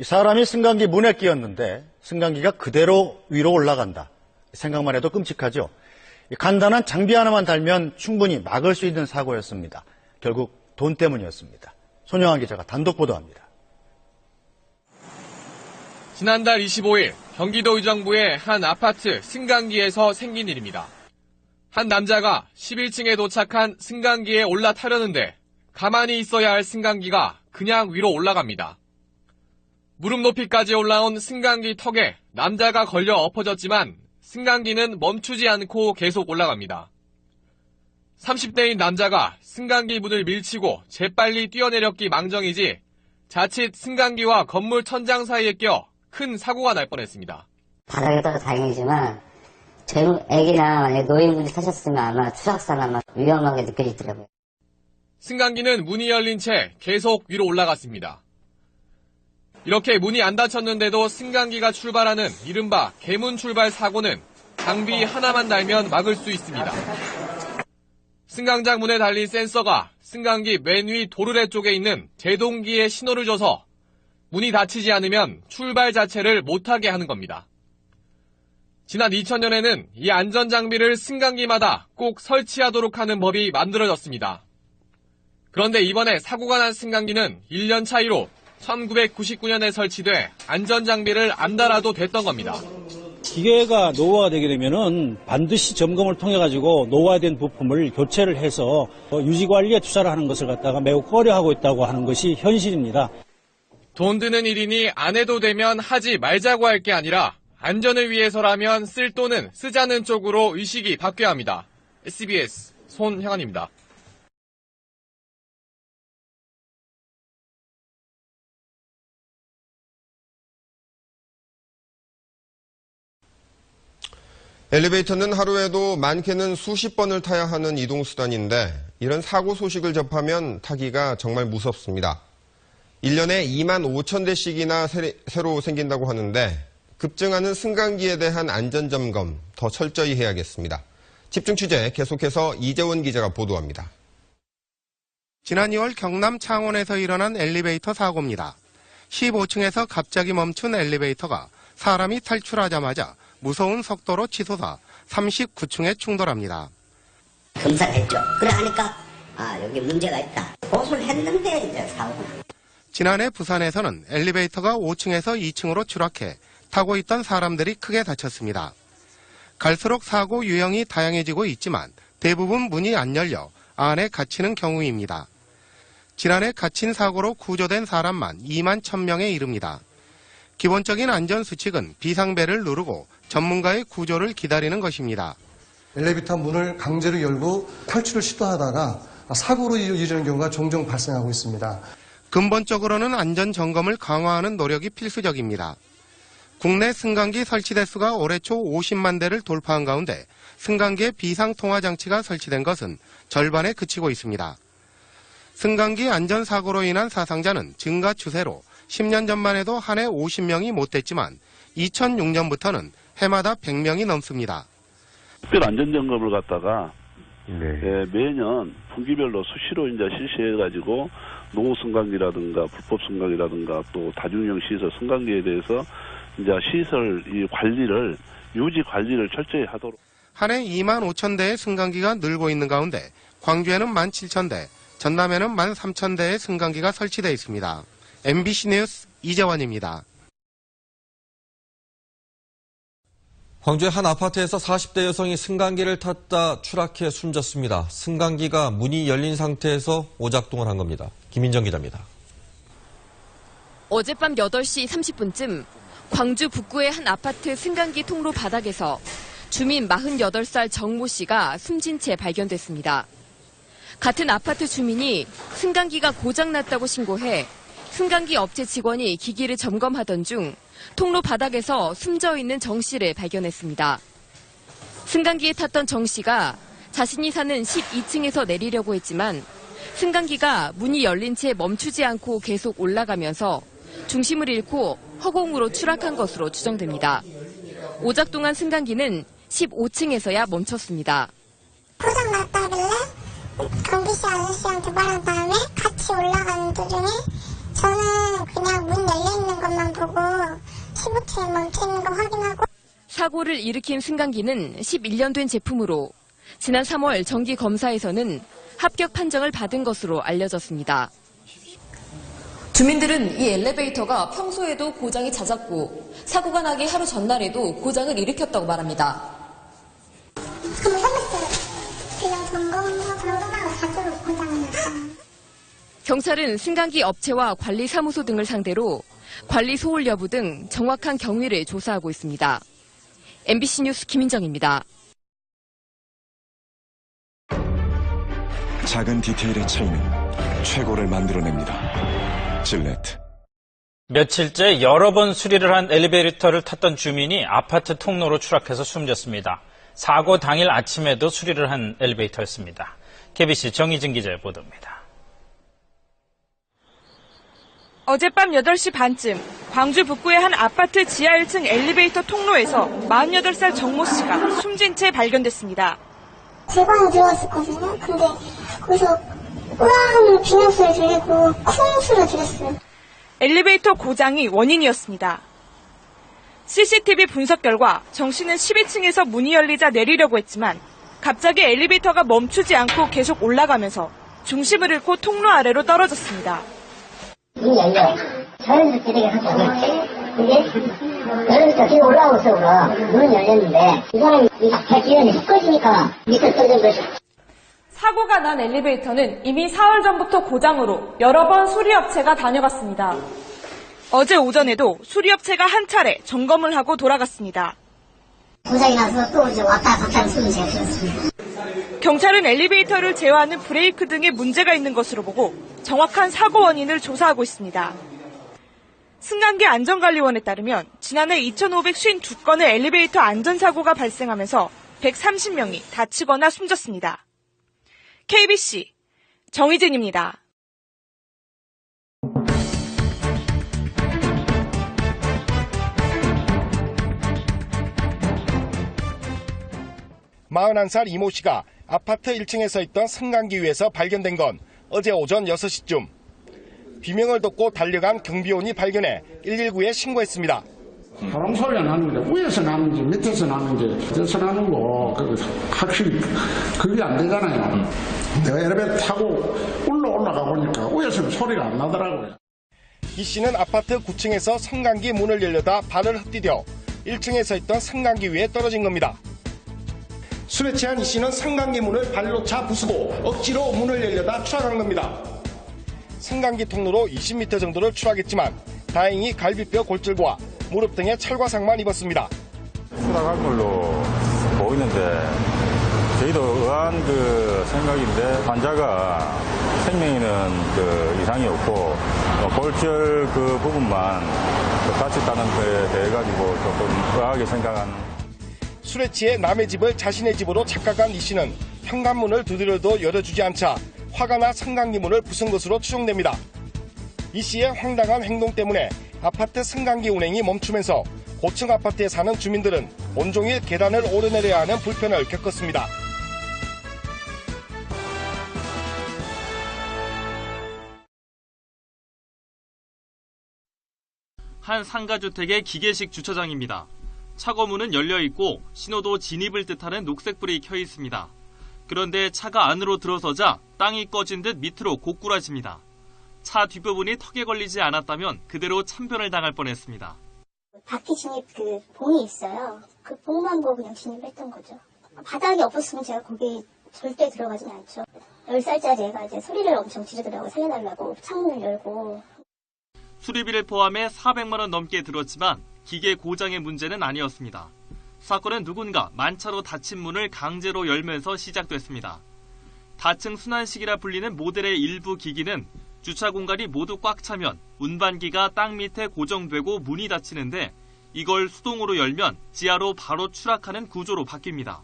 사람이 승강기 문에 끼었는데 승강기가 그대로 위로 올라간다. 생각만 해도 끔찍하죠. 간단한 장비 하나만 달면 충분히 막을 수 있는 사고였습니다. 결국 돈 때문이었습니다. 손영환 기자가 단독 보도합니다. 지난달 25일 경기도 의정부의 한 아파트 승강기에서 생긴 일입니다. 한 남자가 11층에 도착한 승강기에 올라타려는데 가만히 있어야 할 승강기가 그냥 위로 올라갑니다. 무릎 높이까지 올라온 승강기 턱에 남자가 걸려 엎어졌지만 승강기는 멈추지 않고 계속 올라갑니다. 30대인 남자가 승강기 문을 밀치고 재빨리 뛰어내렸기 망정이지 자칫 승강기와 건물 천장 사이에 껴 큰 사고가 날 뻔했습니다. 바닥에 떠서 다행이지만 젊은 애기나 만약에 노인분이 타셨으면 아마 추락사나 아마 위험하게 느껴지더라고요. 승강기는 문이 열린 채 계속 위로 올라갔습니다. 이렇게 문이 안 닫혔는데도 승강기가 출발하는 이른바 개문 출발 사고는 장비 하나만 달면 막을 수 있습니다. 승강장 문에 달린 센서가 승강기 맨 위 도르래 쪽에 있는 제동기에 신호를 줘서 문이 닫히지 않으면 출발 자체를 못하게 하는 겁니다. 지난 2000년에는 이 안전장비를 승강기마다 꼭 설치하도록 하는 법이 만들어졌습니다. 그런데 이번에 사고가 난 승강기는 1년 차이로 1999년에 설치돼 안전장비를 안 달아도 됐던 겁니다. 기계가 노후화되게 되면은 반드시 점검을 통해 가지고 노후화된 부품을 교체를 해서 유지관리에 투자를 하는 것을 갖다가 매우 꺼려하고 있다고 하는 것이 현실입니다. 돈 드는 일이니 안 해도 되면 하지 말자고 할 게 아니라 안전을 위해서라면 쓸 돈은 쓰자는 쪽으로 의식이 바뀌어야 합니다. SBS 손형환입니다. 엘리베이터는 하루에도 많게는 수십 번을 타야 하는 이동수단인데 이런 사고 소식을 접하면 타기가 정말 무섭습니다. 1년에 2만 5천 대씩이나 새로 생긴다고 하는데 급증하는 승강기에 대한 안전점검 더 철저히 해야겠습니다. 집중 취재 계속해서 이재원 기자가 보도합니다. 지난 2월 경남 창원에서 일어난 엘리베이터 사고입니다. 15층에서 갑자기 멈춘 엘리베이터가 사람이 탈출하자마자 무서운 속도로 치솟아 39층에 충돌합니다. 검사했죠. 그래 하니까 여기 문제가 있다. 보수를 했는데 이제 사고가. 지난해 부산에서는 엘리베이터가 5층에서 2층으로 추락해 타고 있던 사람들이 크게 다쳤습니다. 갈수록 사고 유형이 다양해지고 있지만 대부분 문이 안 열려 안에 갇히는 경우입니다. 지난해 갇힌 사고로 구조된 사람만 2만 1,000명에 이릅니다. 기본적인 안전수칙은 비상벨을 누르고 전문가의 구조를 기다리는 것입니다. 엘리베이터 문을 강제로 열고 탈출을 시도하다가 사고로 이어지는 경우가 종종 발생하고 있습니다. 근본적으로는 안전점검을 강화하는 노력이 필수적입니다. 국내 승강기 설치 대수가 올해 초 50만 대를 돌파한 가운데 승강기에 비상통화장치가 설치된 것은 절반에 그치고 있습니다. 승강기 안전사고로 인한 사상자는 증가 추세로 10년 전만 해도 한 해 50명이 못 됐지만 2006년부터는 해마다 100명이 넘습니다. 특별 안전점검을 갖다가 매년 분기별로 수시로 이제 실시해가지고 노후 승강기라든가 불법 승강기라든가 또 다중이용 시설 승강기에 대해서 이제 시설 이 관리를 유지 관리를 철저히 하도록. 한 해 2만 5천 대의 승강기가 늘고 있는 가운데 광주에는 1만 7천 대, 전남에는 1만 3천 대의 승강기가 설치되어 있습니다. MBC 뉴스 이재원입니다. 광주의 한 아파트에서 40대 여성이 승강기를 탔다 추락해 숨졌습니다. 승강기가 문이 열린 상태에서 오작동을 한 겁니다. 김인정 기자입니다. 어젯밤 8시 30분쯤 광주 북구의 한 아파트 승강기 통로 바닥에서 주민 48살 정모 씨가 숨진 채 발견됐습니다. 같은 아파트 주민이 승강기가 고장났다고 신고해 승강기 업체 직원이 기기를 점검하던 중 통로 바닥에서 숨져 있는 정 씨를 발견했습니다. 승강기에 탔던 정 씨가 자신이 사는 12층에서 내리려고 했지만 승강기가 문이 열린 채 멈추지 않고 계속 올라가면서 중심을 잃고 허공으로 추락한 것으로 추정됩니다. 오작동한 승강기는 15층에서야 멈췄습니다. 고장났다길래 경비씨 아저씨한테 말한 다음에 같이 올라가는 도중에 저는 그냥 문 열려있는 것만 시동체 멈추는 거 확인하고. 사고를 일으킨 승강기는 11년 된 제품으로 지난 3월 정기 검사에서는 합격 판정을 받은 것으로 알려졌습니다. 주민들은 이 엘리베이터가 평소에도 고장이 잦았고 사고가 나기 하루 전날에도 고장을 일으켰다고 말합니다. 그냥 점검하고 자주 고장이 났어요. 경찰은 승강기 업체와 관리사무소 등을 상대로 관리 소홀 여부 등 정확한 경위를 조사하고 있습니다. MBC 뉴스 김인정입니다. 작은 디테일의 차이는 최고를 만들어냅니다. 질레트. 며칠째 여러 번 수리를 한 엘리베이터를 탔던 주민이 아파트 통로로 추락해서 숨졌습니다. 사고 당일 아침에도 수리를 한 엘리베이터였습니다. KBC 정희진 기자의 보도입니다. 어젯밤 8시 반쯤 광주 북구의 한 아파트 지하 1층 엘리베이터 통로에서 48살 정모 씨가 숨진 채 발견됐습니다. 제 방에 들어왔었거든요. 근데 거기서 으아 하는 비명소리 들리고 쿵 소리 들렸어요. 엘리베이터 고장이 원인이었습니다. CCTV 분석 결과 정 씨는 12층에서 문이 열리자 내리려고 했지만 갑자기 엘리베이터가 멈추지 않고 계속 올라가면서 중심을 잃고 통로 아래로 떨어졌습니다. 문이 열려. 자연스럽게 되게 하죠. 근데 자연스럽게 뒤로 올라오고 있어. 문은 열렸는데 이 사람이 발 뒤에는 훅 꺼지니까 밑에 떨어진 거죠. 사고가 난 엘리베이터는 이미 4월 전부터 고장으로 여러 번 수리업체가 다녀갔습니다. 어제 오전에도 수리업체가 한 차례 점검을 하고 돌아갔습니다. 고장이 나서 또 이제 왔다 갔다 하는 소리 제가 들었습니다. 경찰은 엘리베이터를 제어하는 브레이크 등에 문제가 있는 것으로 보고 정확한 사고 원인을 조사하고 있습니다. 승강기 안전관리원에 따르면 지난해 2,552건의 엘리베이터 안전사고가 발생하면서 130명이 다치거나 숨졌습니다. KBC 정희진입니다. (41살) 이모 씨가 아파트 1층에 서 있던 승강기 위에서 발견된 건 어제 오전 6시쯤. 비명을 듣고 달려간 경비원이 발견해 119에 신고했습니다. 바람 소리가 나는데 위에서 나는지 밑에서 나는지 어디서 나는 거 확실히 그게 안 되잖아요. 내가 엘리베이터 타고 올라가 보니까 위에서는 소리가 안 나더라고요. 이 씨는 아파트 9층에서 승강기 문을 열려다 발을 헛디뎌 1층에 서 있던 승강기 위에 떨어진 겁니다. 술에 취한 이 씨는 승강기 문을 발로 차 부수고 억지로 문을 열려다 추락한 겁니다. 승강기 통로로 20m 정도를 추락했지만 다행히 갈비뼈 골절과 무릎 등에 찰과상만 입었습니다. 추락한 걸로 보이는데 저희도 의아한 생각인데 환자가 생명에는 이상이 없고 골절 부분만 다쳤다는 거에 대해 가지고 조금 의아하게 생각하는. 술에 취해 남의 집을 자신의 집으로 착각한 이 씨는 현관문을 두드려도 열어주지 않자 화가 나 승강기 문을 부순 것으로 추정됩니다. 이 씨의 황당한 행동 때문에 아파트 승강기 운행이 멈추면서 고층 아파트에 사는 주민들은 온종일 계단을 오르내려야 하는 불편을 겪었습니다. 한 상가주택의 기계식 주차장입니다. 차고문은 열려있고 신호도 진입을 뜻하는 녹색불이 켜 있습니다. 그런데 차가 안으로 들어서자 땅이 꺼진 듯 밑으로 고꾸라집니다. 차 뒷부분이 턱에 걸리지 않았다면 그대로 참변을 당할 뻔했습니다. 바퀴 진입 봉이 있어요. 그 봉만 보고 그냥 진입했던 거죠. 바닥이 없었으면 제가 거기 절대 들어가진 않죠. 10살짜리 애가 이제 소리를 엄청 지르더라고요. 살려달라고 창문을 열고. 수리비를 포함해 400만 원 넘게 들었지만 기계 고장의 문제는 아니었습니다. 사건은 누군가 만차로 닫힌 문을 강제로 열면서 시작됐습니다. 다층 순환식이라 불리는 모델의 일부 기기는 주차 공간이 모두 꽉 차면 운반기가 땅 밑에 고정되고 문이 닫히는데 이걸 수동으로 열면 지하로 바로 추락하는 구조로 바뀝니다.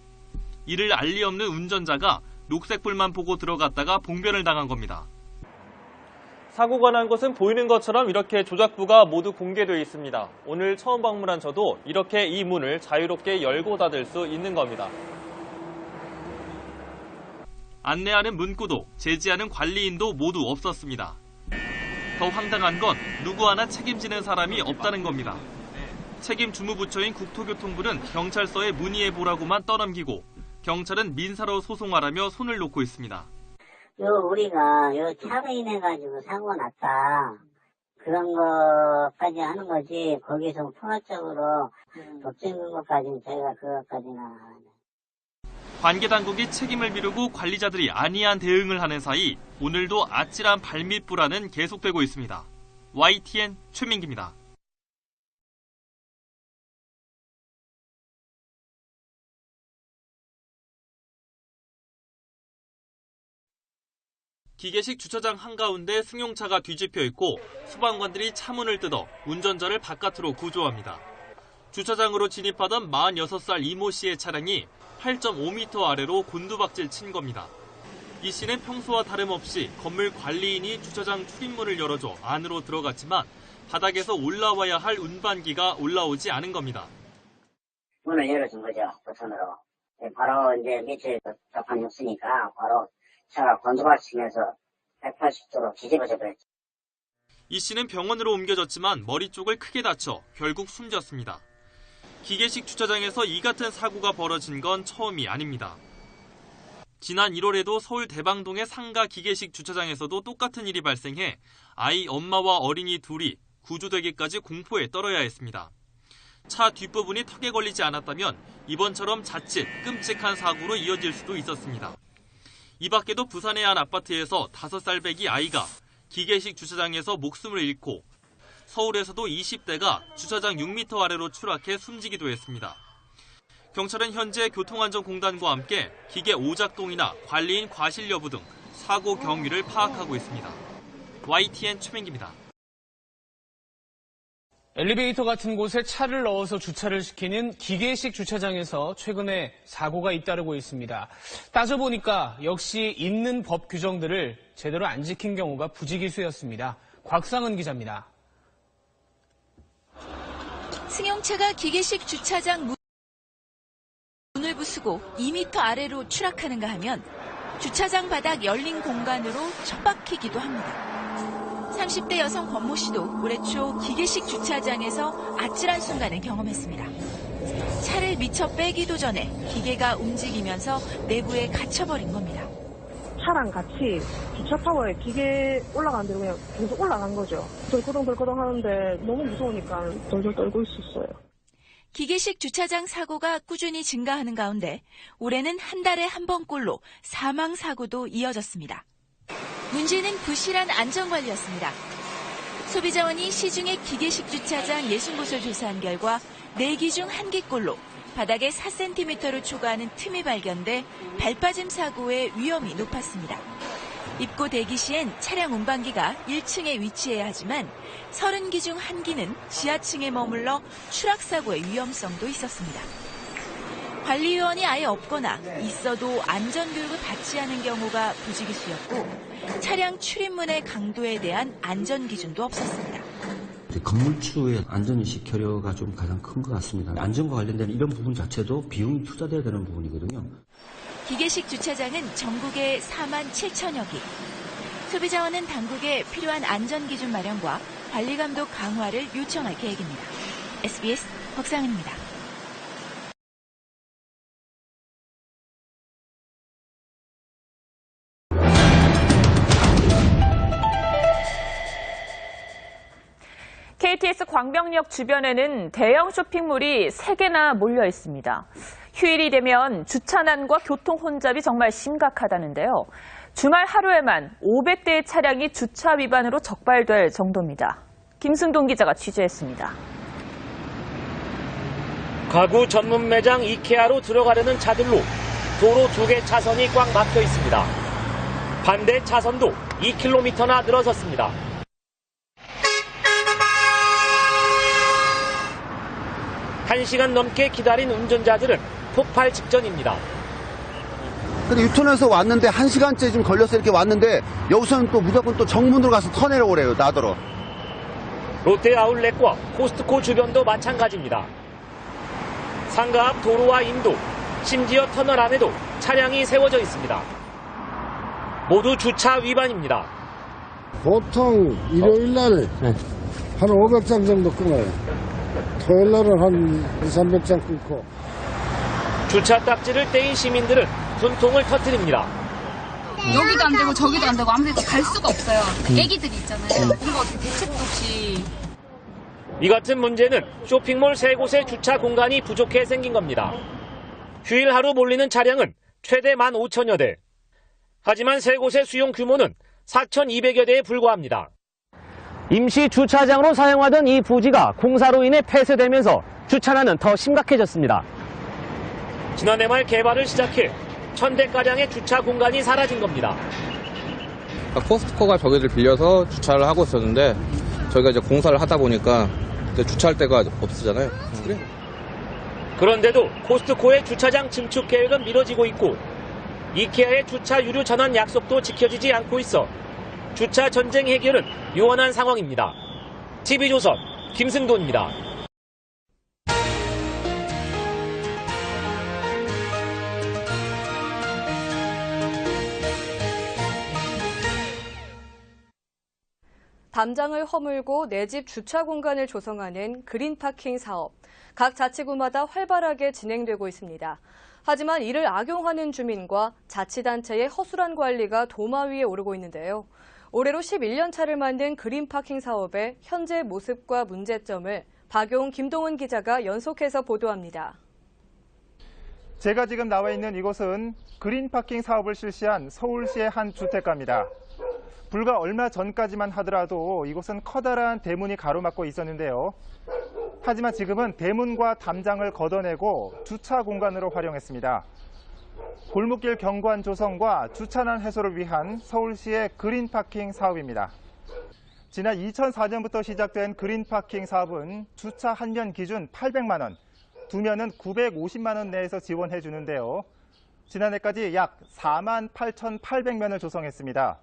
이를 알 리 없는 운전자가 녹색불만 보고 들어갔다가 봉변을 당한 겁니다. 사고가 난 곳은 보이는 것처럼 이렇게 조작부가 모두 공개되어 있습니다. 오늘 처음 방문한 저도 이렇게 이 문을 자유롭게 열고 닫을 수 있는 겁니다. 안내하는 문구도 제지하는 관리인도 모두 없었습니다. 더 황당한 건 누구 하나 책임지는 사람이 없다는 겁니다. 책임 주무부처인 국토교통부는 경찰서에 문의해보라고만 떠넘기고 경찰은 민사로 소송하라며 손을 놓고 있습니다. 우리가 차로 인해가지고 사고 났다. 그런 것까지 하는 거지, 거기서 포괄적으로 법적인 것까지는 저희가 그것까지는. 관계당국이 책임을 미루고 관리자들이 안이한 대응을 하는 사이 오늘도 아찔한 발밑불안은 계속되고 있습니다. YTN 최민기입니다. 기계식 주차장 한가운데 승용차가 뒤집혀 있고 소방관들이 차문을 뜯어 운전자를 바깥으로 구조합니다. 주차장으로 진입하던 46살 이모 씨의 차량이 8.5m 아래로 곤두박질 친 겁니다. 이 씨는 평소와 다름없이 건물 관리인이 주차장 출입문을 열어줘 안으로 들어갔지만 바닥에서 올라와야 할 운반기가 올라오지 않은 겁니다. 문을 열어준 거죠, 버튼으로. 바로 이제 밑에 답판이 없으니까 바로 차가 곤두박질치면서 180도로 뒤집어져 버렸죠. 이 씨는 병원으로 옮겨졌지만 머리 쪽을 크게 다쳐 결국 숨졌습니다. 기계식 주차장에서 이 같은 사고가 벌어진 건 처음이 아닙니다. 지난 1월에도 서울 대방동의 상가 기계식 주차장에서도 똑같은 일이 발생해 아이 엄마와 어린이 둘이 구조되기까지 공포에 떨어야 했습니다. 차 뒷부분이 턱에 걸리지 않았다면 이번처럼 자칫 끔찍한 사고로 이어질 수도 있었습니다. 이 밖에도 부산의 한 아파트에서 5살 배기 아이가 기계식 주차장에서 목숨을 잃고 서울에서도 20대가 주차장 6m 아래로 추락해 숨지기도 했습니다. 경찰은 현재 교통안전공단과 함께 기계 오작동이나 관리인 과실 여부 등 사고 경위를 파악하고 있습니다. YTN 최민기입니다. 엘리베이터 같은 곳에 차를 넣어서 주차를 시키는 기계식 주차장에서 최근에 사고가 잇따르고 있습니다. 따져보니까 역시 있는 법 규정들을 제대로 안 지킨 경우가 부지기수였습니다. 곽상은 기자입니다. 승용차가 기계식 주차장 문을 부수고 2m 아래로 추락하는가 하면 주차장 바닥 열린 공간으로 처박히기도 합니다. 30대 여성 권모 씨도 올해 초 기계식 주차장에서 아찔한 순간을 경험했습니다. 차를 미처 빼기도 전에 기계가 움직이면서 내부에 갇혀버린 겁니다. 차랑 같이 주차 타워에 기계 올라가는 대로 그냥 계속 올라간 거죠. 덜커덩 하는데 너무 무서우니까 덜덜 떨고 있었어요. 기계식 주차장 사고가 꾸준히 증가하는 가운데 올해는 한 달에 한 번꼴로 사망 사고도 이어졌습니다. 문제는 부실한 안전관리였습니다. 소비자원이 시중의 기계식 주차장 60곳을 조사한 결과 4기 중 1기꼴로 바닥에 4cm를 초과하는 틈이 발견돼 발빠짐 사고의 위험이 높았습니다. 입고 대기 시엔 차량 운반기가 1층에 위치해야 하지만 30기 중 1기는 지하층에 머물러 추락사고의 위험성도 있었습니다. 관리요원이 아예 없거나 있어도 안전교육을 받지 않은 경우가 부지기수였고 차량 출입문의 강도에 대한 안전기준도 없었습니다. 건물주의 안전인식 결여가 좀 가장 큰 것 같습니다. 안전과 관련된 이런 부분 자체도 비용이 투자돼야 되는 부분이거든요. 기계식 주차장은 전국에 4만 7천여 기. 소비자원은 당국에 필요한 안전기준 마련과 관리감독 강화를 요청할 계획입니다. SBS 곽상은입니다. KTX 광명역 주변에는 대형 쇼핑몰이 3개나 몰려 있습니다. 휴일이 되면 주차난과 교통 혼잡이 정말 심각하다는데요. 주말 하루에만 500대의 차량이 주차 위반으로 적발될 정도입니다. 김승동 기자가 취재했습니다. 가구 전문 매장 이케아로 들어가려는 차들로 도로 2개 차선이 꽉 막혀 있습니다. 반대 차선도 2km나 늘어섰습니다. 1시간 넘게 기다린 운전자들은 폭발 직전입니다. 근데 유턴해서 왔는데 1시간째 좀 걸려서 이렇게 왔는데 여기서는 또 무조건 또 정문으로 가서 터내려고 그래요, 나더러. 롯데 아울렛과 코스트코 주변도 마찬가지입니다. 상가 앞 도로와 인도, 심지어 터널 안에도 차량이 세워져 있습니다. 모두 주차 위반입니다. 보통 일요일 날 한 500장 정도 끊어요. 토요일날은 한 2, 300장 끊고. 주차 딱지를 떼인 시민들은 분통을 터뜨립니다. 여기도 안 되고 저기도 안 되고 아무 데도 갈 수가 없어요. 애기들이 있잖아요. 뭔가 어떻게 대책도 없이. 이 같은 문제는 쇼핑몰 3곳의 주차 공간이 부족해 생긴 겁니다. 휴일 하루 몰리는 차량은 최대 15,000여 대. 하지만 3곳의 수용 규모는 4,200여 대에 불과합니다. 임시 주차장으로 사용하던 이 부지가 공사로 인해 폐쇄되면서 주차난은 더 심각해졌습니다. 지난해 말 개발을 시작해 1,000대가량의 주차 공간이 사라진 겁니다. 코스트코가 저기를 빌려서 주차를 하고 있었는데 저희가 이제 공사를 하다 보니까 주차할 데가 없으잖아요. 그래. 그런데도 코스트코의 주차장 증축 계획은 미뤄지고 있고 이케아의 주차 유료 전환 약속도 지켜지지 않고 있어 주차 전쟁 해결은 요원한 상황입니다. TV조선 김승도입니다. 담장을 허물고 내 집 주차 공간을 조성하는 그린파킹 사업. 각 자치구마다 활발하게 진행되고 있습니다. 하지만 이를 악용하는 주민과 자치단체의 허술한 관리가 도마 위에 오르고 있는데요. 올해로 11년 차를 만든 그린파킹 사업의 현재 모습과 문제점을 박용, 김동훈 기자가 연속해서 보도합니다. 제가 지금 나와 있는 이곳은 그린파킹 사업을 실시한 서울시의 한 주택가입니다. 불과 얼마 전까지만 하더라도 이곳은 커다란 대문이 가로막고 있었는데요. 하지만 지금은 대문과 담장을 걷어내고 주차 공간으로 활용했습니다. 골목길 경관 조성과 주차난 해소를 위한 서울시의 그린파킹 사업입니다. 지난 2004년부터 시작된 그린파킹 사업은 주차 한 면 기준 800만 원, 두 면은 950만 원 내에서 지원해 주는데요. 지난해까지 약 48,800면을 조성했습니다.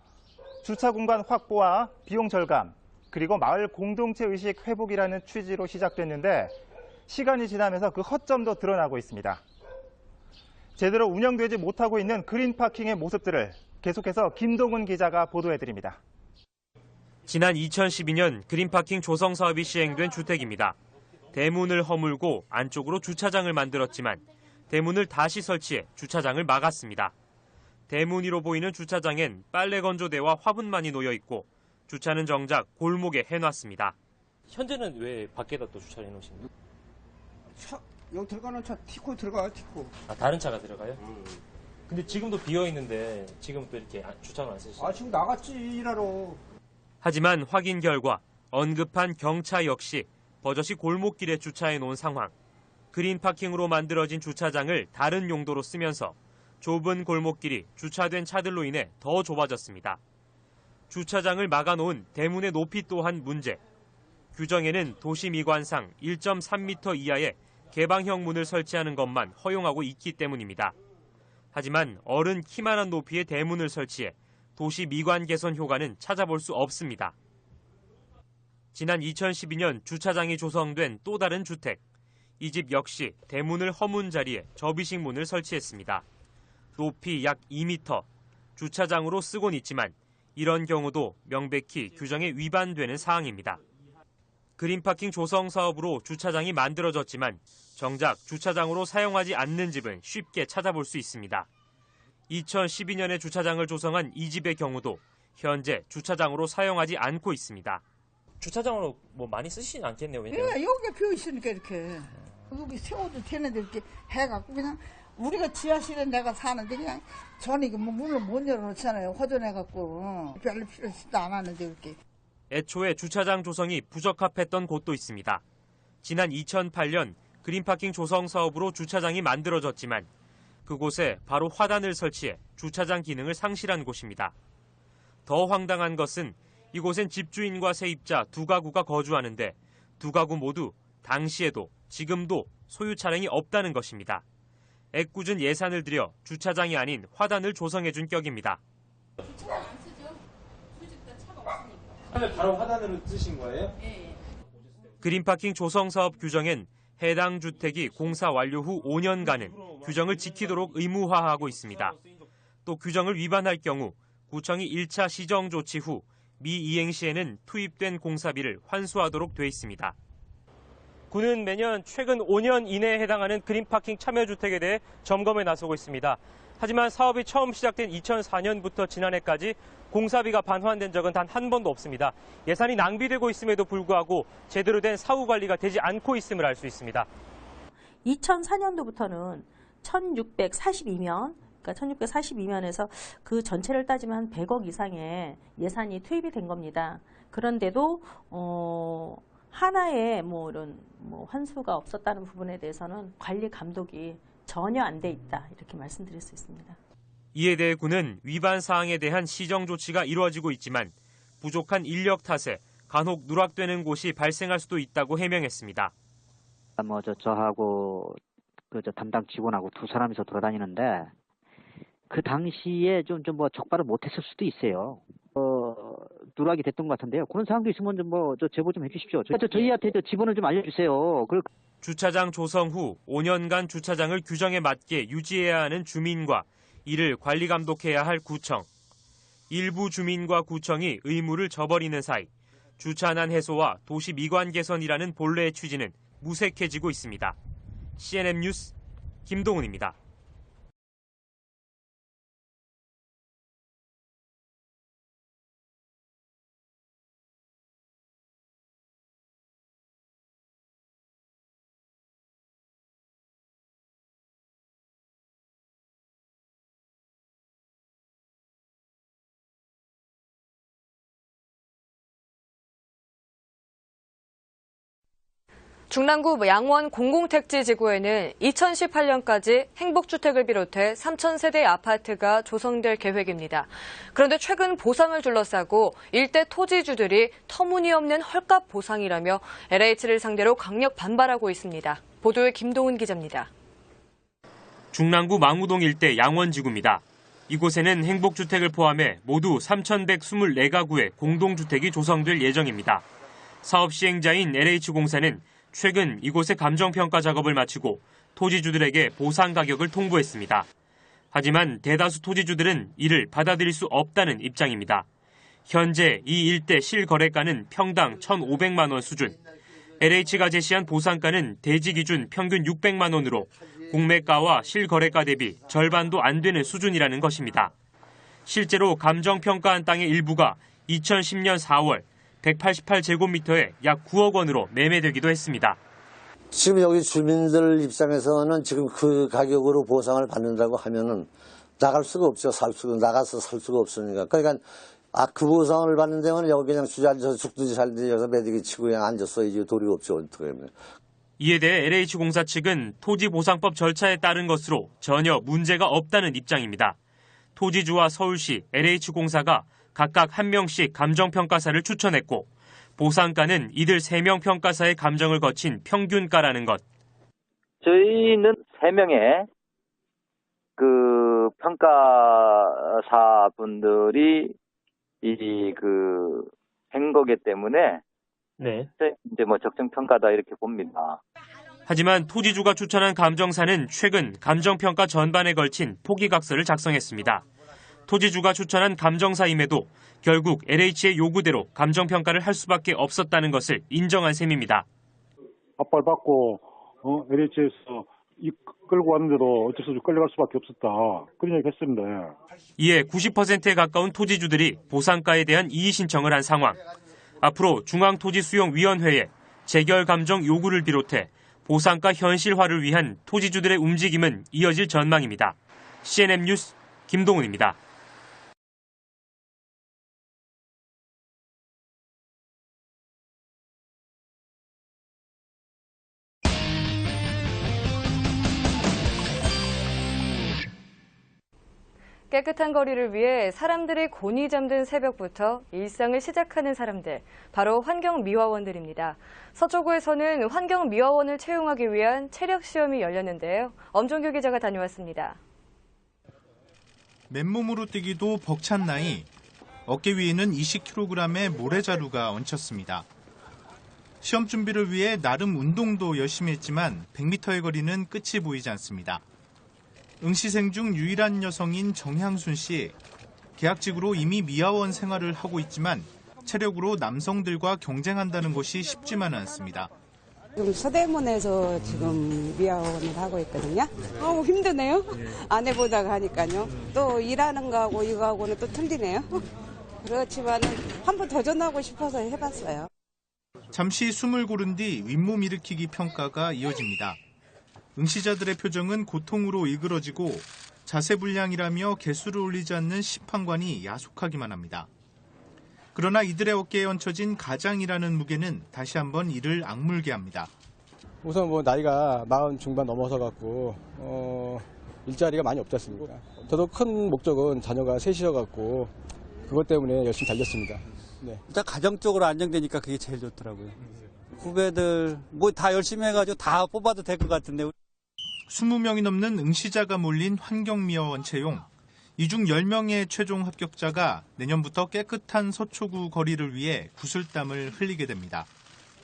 주차 공간 확보와 비용 절감, 그리고 마을 공동체 의식 회복이라는 취지로 시작됐는데 시간이 지나면서 그 허점도 드러나고 있습니다. 제대로 운영되지 못하고 있는 그린파킹의 모습들을 계속해서 김동훈 기자가 보도해드립니다. 지난 2012년 그린파킹 조성 사업이 시행된 주택입니다. 대문을 허물고 안쪽으로 주차장을 만들었지만 대문을 다시 설치해 주차장을 막았습니다. 대문 위로 보이는 주차장엔 빨래 건조대와 화분만이 놓여 있고 주차는 정작 골목에 해놨습니다. 현재는 왜 밖에다 또 주차를 해놓으신 거예요? 여기 들어가는 차 티코 들어가요, 티코. 아, 다른 차가 들어가요? 근데 지금도 비어 있는데 지금 또 이렇게 주차를 안 쓰시죠? 지금 나갔지, 일하러. 하지만 확인 결과 언급한 경차 역시 버젓이 골목길에 주차해 놓은 상황. 그린파킹으로 만들어진 주차장을 다른 용도로 쓰면서 좁은 골목길이 주차된 차들로 인해 더 좁아졌습니다. 주차장을 막아놓은 대문의 높이 또한 문제. 규정에는 도시미관상 1.3m 이하의 개방형 문을 설치하는 것만 허용하고 있기 때문입니다. 하지만 어른 키만한 높이의 대문을 설치해 도시 미관 개선 효과는 찾아볼 수 없습니다. 지난 2012년 주차장이 조성된 또 다른 주택. 이 집 역시 대문을 허문 자리에 접이식 문을 설치했습니다. 높이 약 2m, 주차장으로 쓰곤 있지만 이런 경우도 명백히 규정에 위반되는 사항입니다. 그린파킹 조성 사업으로 주차장이 만들어졌지만 정작 주차장으로 사용하지 않는 집은 쉽게 찾아볼 수 있습니다. 2012년에 주차장을 조성한 이 집의 경우도 현재 주차장으로 사용하지 않고 있습니다. 주차장으로 뭐 많이 쓰시진 않겠네요. 예, 여기가 비어 있으니까 이렇게. 여기 세워도 되는데 이렇게 해갖고 그냥 우리가 지하실에 내가 사는데 그냥 저는 이거 뭐 문을 못 열어놓잖아요. 허전해갖고. 별로 필요하지도 않았는데 이렇게. 애초에 주차장 조성이 부적합했던 곳도 있습니다. 지난 2008년 그린파킹 조성 사업으로 주차장이 만들어졌지만 그곳에 바로 화단을 설치해 주차장 기능을 상실한 곳입니다. 더 황당한 것은 이곳엔 집주인과 세입자 두 가구가 거주하는데 두 가구 모두 당시에도 지금도 소유 차량이 없다는 것입니다. 애꿎은 예산을 들여 주차장이 아닌 화단을 조성해준 격입니다. 주차장 안 쓰죠? 우리 집도 차가 없으니까. 바로 화단으로 쓰신 거예요? 네. 그린파킹 조성 사업 규정엔 해당 주택이 공사 완료 후 5년간은 규정을 지키도록 의무화하고 있습니다. 또 규정을 위반할 경우 구청이 1차 시정 조치 후 미이행 시에는 투입된 공사비를 환수하도록 돼 있습니다. 군은 매년 최근 5년 이내에 해당하는 그린파킹 참여주택에 대해 점검에 나서고 있습니다. 하지만 사업이 처음 시작된 2004년부터 지난해까지 공사비가 반환된 적은 단 한 번도 없습니다. 예산이 낭비되고 있음에도 불구하고 제대로 된 사후 관리가 되지 않고 있음을 알 수 있습니다. 2004년도부터는 1642면, 그러니까 1642면에서 그 전체를 따지면 한 100억 이상의 예산이 투입이 된 겁니다. 그런데도 하나의 이런 환수가 없었다는 부분에 대해서는 관리 감독이 전혀 안 돼 있다, 이렇게 말씀드릴 수 있습니다. 이에 대해 군은 위반 사항에 대한 시정 조치가 이루어지고 있지만 부족한 인력 탓에 간혹 누락되는 곳이 발생할 수도 있다고 해명했습니다. 저하고 담당 직원하고 두 사람이서 돌아다니는데 그 당시에 좀 적발을 못했을 수도 있어요. 누락이 됐던 것 같은데요. 그런 사항도 있으면 제보 좀 해주십시오. 저희한테 지번을 좀 알려주세요. 주차장 조성 후 5년간 주차장을 규정에 맞게 유지해야 하는 주민과 이를 관리 감독해야 할 구청. 일부 주민과 구청이 의무를 저버리는 사이 주차난 해소와 도시 미관 개선이라는 본래의 취지는 무색해지고 있습니다. CNN 뉴스 김동훈입니다. 중랑구 양원 공공택지지구에는 2018년까지 행복주택을 비롯해 3,000세대 아파트가 조성될 계획입니다. 그런데 최근 보상을 둘러싸고 일대 토지주들이 터무니없는 헐값 보상이라며 LH를 상대로 강력 반발하고 있습니다. 보도에 김동훈 기자입니다. 중랑구 망우동 일대 양원지구입니다. 이곳에는 행복주택을 포함해 모두 3,124가구의 공동주택이 조성될 예정입니다. 사업 시행자인 LH공사는 최근 이곳의 감정평가 작업을 마치고 토지주들에게 보상 가격을 통보했습니다. 하지만 대다수 토지주들은 이를 받아들일 수 없다는 입장입니다. 현재 이 일대 실거래가는 평당 1,500만 원 수준. LH가 제시한 보상가는 대지 기준 평균 600만 원으로 공매가와 실거래가 대비 절반도 안 되는 수준이라는 것입니다. 실제로 감정평가한 땅의 일부가 2010년 4월 188제곱미터에 약 9억 원으로 매매되기도 했습니다. 지금 여기 주민들 입장에서는 지금 그 가격으로 보상을 받는다고 하면은 나갈 수가 없죠. 나가서 살 수가 없으니까. 그러니까 그 보상을 받는 데는 여기 그냥 주저앉아서 죽든지 살든지 여기서 매대기 치고 그냥 앉았어. 이제 도리가 없죠. 어떻게 하면. 이에 대해 LH공사 측은 토지보상법 절차에 따른 것으로 전혀 문제가 없다는 입장입니다. 토지주와 서울시, LH공사가 각각 한 명씩 감정평가사를 추천했고 보상가는 이들 3명 평가사의 감정을 거친 평균가라는 것. 저희는 3명의 그 평가사분들이 한 거기 때문에 이제 적정 평가다 이렇게 봅니다. 하지만 토지주가 추천한 감정사는 최근 감정평가 전반에 걸친 포기각서를 작성했습니다. 토지주가 추천한 감정사임에도 결국 LH의 요구대로 감정평가를 할 수밖에 없었다는 것을 인정한 셈입니다. 압박을 받고 LH에서 끌고 왔는데도 어쩔 수 없이 끌려갈 수밖에 없었다. 그런 얘기 했습니다. 이에 90%에 가까운 토지주들이 보상가에 대한 이의 신청을 한 상황. 앞으로 중앙토지수용위원회에 재결 감정 요구를 비롯해 보상가 현실화를 위한 토지주들의 움직임은 이어질 전망입니다. CNN 뉴스 김동훈입니다. 깨끗한 거리를 위해 사람들이 곤히 잠든 새벽부터 일상을 시작하는 사람들, 바로 환경미화원들입니다. 서초구에서는 환경미화원을 채용하기 위한 체력 시험이 열렸는데요. 엄종규 기자가 다녀왔습니다. 맨몸으로 뛰기도 벅찬 나이, 어깨 위에는 20kg의 모래자루가 얹혔습니다. 시험 준비를 위해 나름 운동도 열심히 했지만 100m의 거리는 끝이 보이지 않습니다. 응시생 중 유일한 여성인 정향순 씨, 계약직으로 이미 미화원 생활을 하고 있지만 체력으로 남성들과 경쟁한다는 것이 쉽지만은 않습니다. 지금 서대문에서 지금 미화원을 하고 있거든요. 너무 힘드네요. 안 해보다가 하니까요. 또 일하는 거하고 이거하고는 또 틀리네요. 그렇지만 한번 도전하고 싶어서 해봤어요. 잠시 숨을 고른 뒤 윗몸 일으키기 평가가 이어집니다. 응시자들의 표정은 고통으로 일그러지고 자세 불량이라며 개수를 올리지 않는 심판관이 야속하기만 합니다. 그러나 이들의 어깨에 얹혀진 가장이라는 무게는 다시 한번 이를 악물게 합니다. 우선 뭐 나이가 40 중반 넘어서 갖고 일자리가 많이 없지 않습니까? 저도 큰 목적은 자녀가 셋이어 갖고 그것 때문에 열심히 달렸습니다. 네. 일단 가정적으로 안정되니까 그게 제일 좋더라고요. 후배들 뭐 다 열심히 해가지고 다 뽑아도 될 것 같은데. 20명이 넘는 응시자가 몰린 환경미화원 채용. 이 중 10명의 최종 합격자가 내년부터 깨끗한 서초구 거리를 위해 구슬땀을 흘리게 됩니다.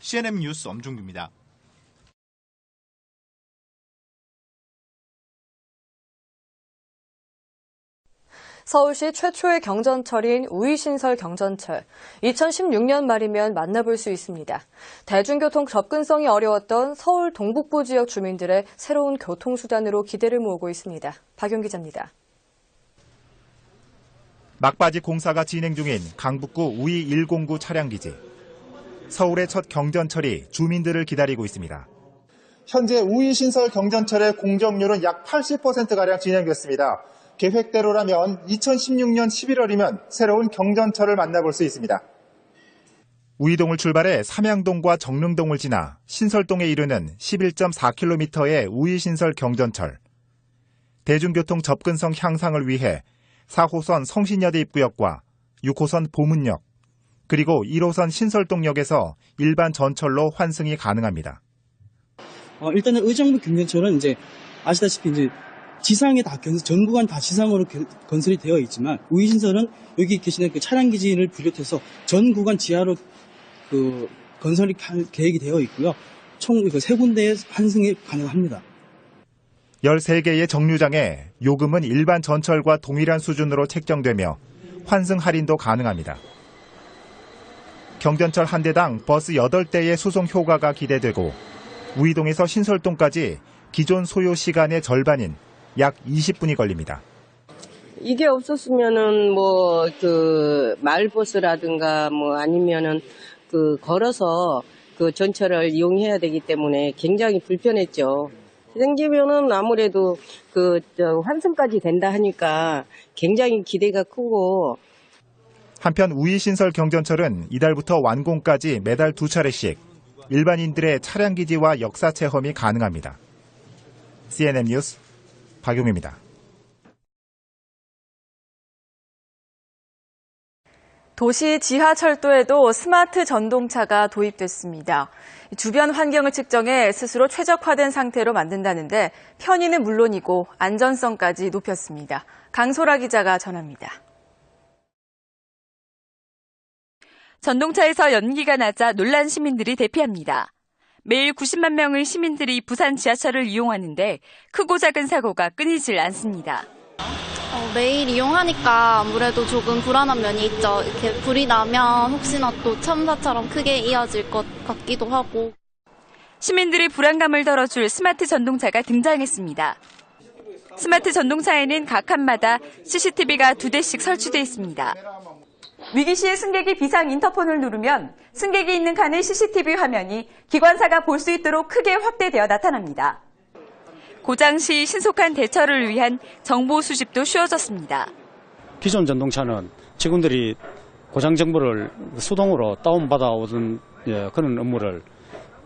CNN 뉴스 엄중규입니다. 서울시 최초의 경전철인 우이신설 경전철. 2016년 말이면 만나볼 수 있습니다. 대중교통 접근성이 어려웠던 서울 동북부 지역 주민들의 새로운 교통수단으로 기대를 모으고 있습니다. 박용 기자입니다. 막바지 공사가 진행 중인 강북구 우이 109 차량기지. 서울의 첫 경전철이 주민들을 기다리고 있습니다. 현재 우이신설 경전철의 공정률은 약 80%가량 진행됐습니다. 계획대로라면 2016년 11월이면 새로운 경전철을 만나볼 수 있습니다. 우이동을 출발해 삼양동과 정릉동을 지나 신설동에 이르는 11.4km의 우이신설 경전철. 대중교통 접근성 향상을 위해 4호선 성신여대 입구역과 6호선 보문역, 그리고 1호선 신설동역에서 일반 전철로 환승이 가능합니다. 일단은 의정부 경전철은 이제 아시다시피 이제 지상에 다 전 구간 다 지상으로 건설이 되어 있지만 우이신설은 여기 계시는 그 차량 기지를 비롯해서 전 구간 지하로 그 건설이 계획이 되어 있고요. 총 3군데의 환승이 가능합니다. 13개의 정류장에 요금은 일반 전철과 동일한 수준으로 책정되며 환승 할인도 가능합니다. 경전철 한 대당 버스 8대의 수송 효과가 기대되고 우이동에서 신설동까지 기존 소요 시간의 절반인 약 20분이 걸립니다. 이게 없었으면은 뭐 그 마을버스라든가 뭐 아니면은 그 걸어서 그 전철을 이용해야 되기 때문에 굉장히 불편했죠. 생기면은 아무래도 그 환승까지 된다 하니까 굉장히 기대가 크고. 한편 우이신설 경전철은 이달부터 완공까지 매달 2차례씩 일반인들의 차량 기지와 역사 체험이 가능합니다. CNN 뉴스 박용입니다. 도시 지하철도에도 스마트 전동차가 도입됐습니다. 주변 환경을 측정해 스스로 최적화된 상태로 만든다는데 편의는 물론이고 안전성까지 높였습니다. 강소라 기자가 전합니다. 전동차에서 연기가 나자 놀란 시민들이 대피합니다. 매일 90만 명의 시민들이 부산 지하철을 이용하는데 크고 작은 사고가 끊이질 않습니다. 매일 이용하니까 아무래도 조금 불안한 면이 있죠. 이렇게 불이 나면 혹시나 또 참사처럼 크게 이어질 것 같기도 하고. 시민들의 불안감을 덜어줄 스마트 전동차가 등장했습니다. 스마트 전동차에는 각 칸마다 CCTV가 2대씩 설치돼 있습니다. 위기 시에 승객이 비상 인터폰을 누르면 승객이 있는 칸의 CCTV 화면이 기관사가 볼 수 있도록 크게 확대되어 나타납니다. 고장 시 신속한 대처를 위한 정보 수집도 쉬워졌습니다. 기존 전동차는 직원들이 고장 정보를 수동으로 다운받아 오던 그런 업무를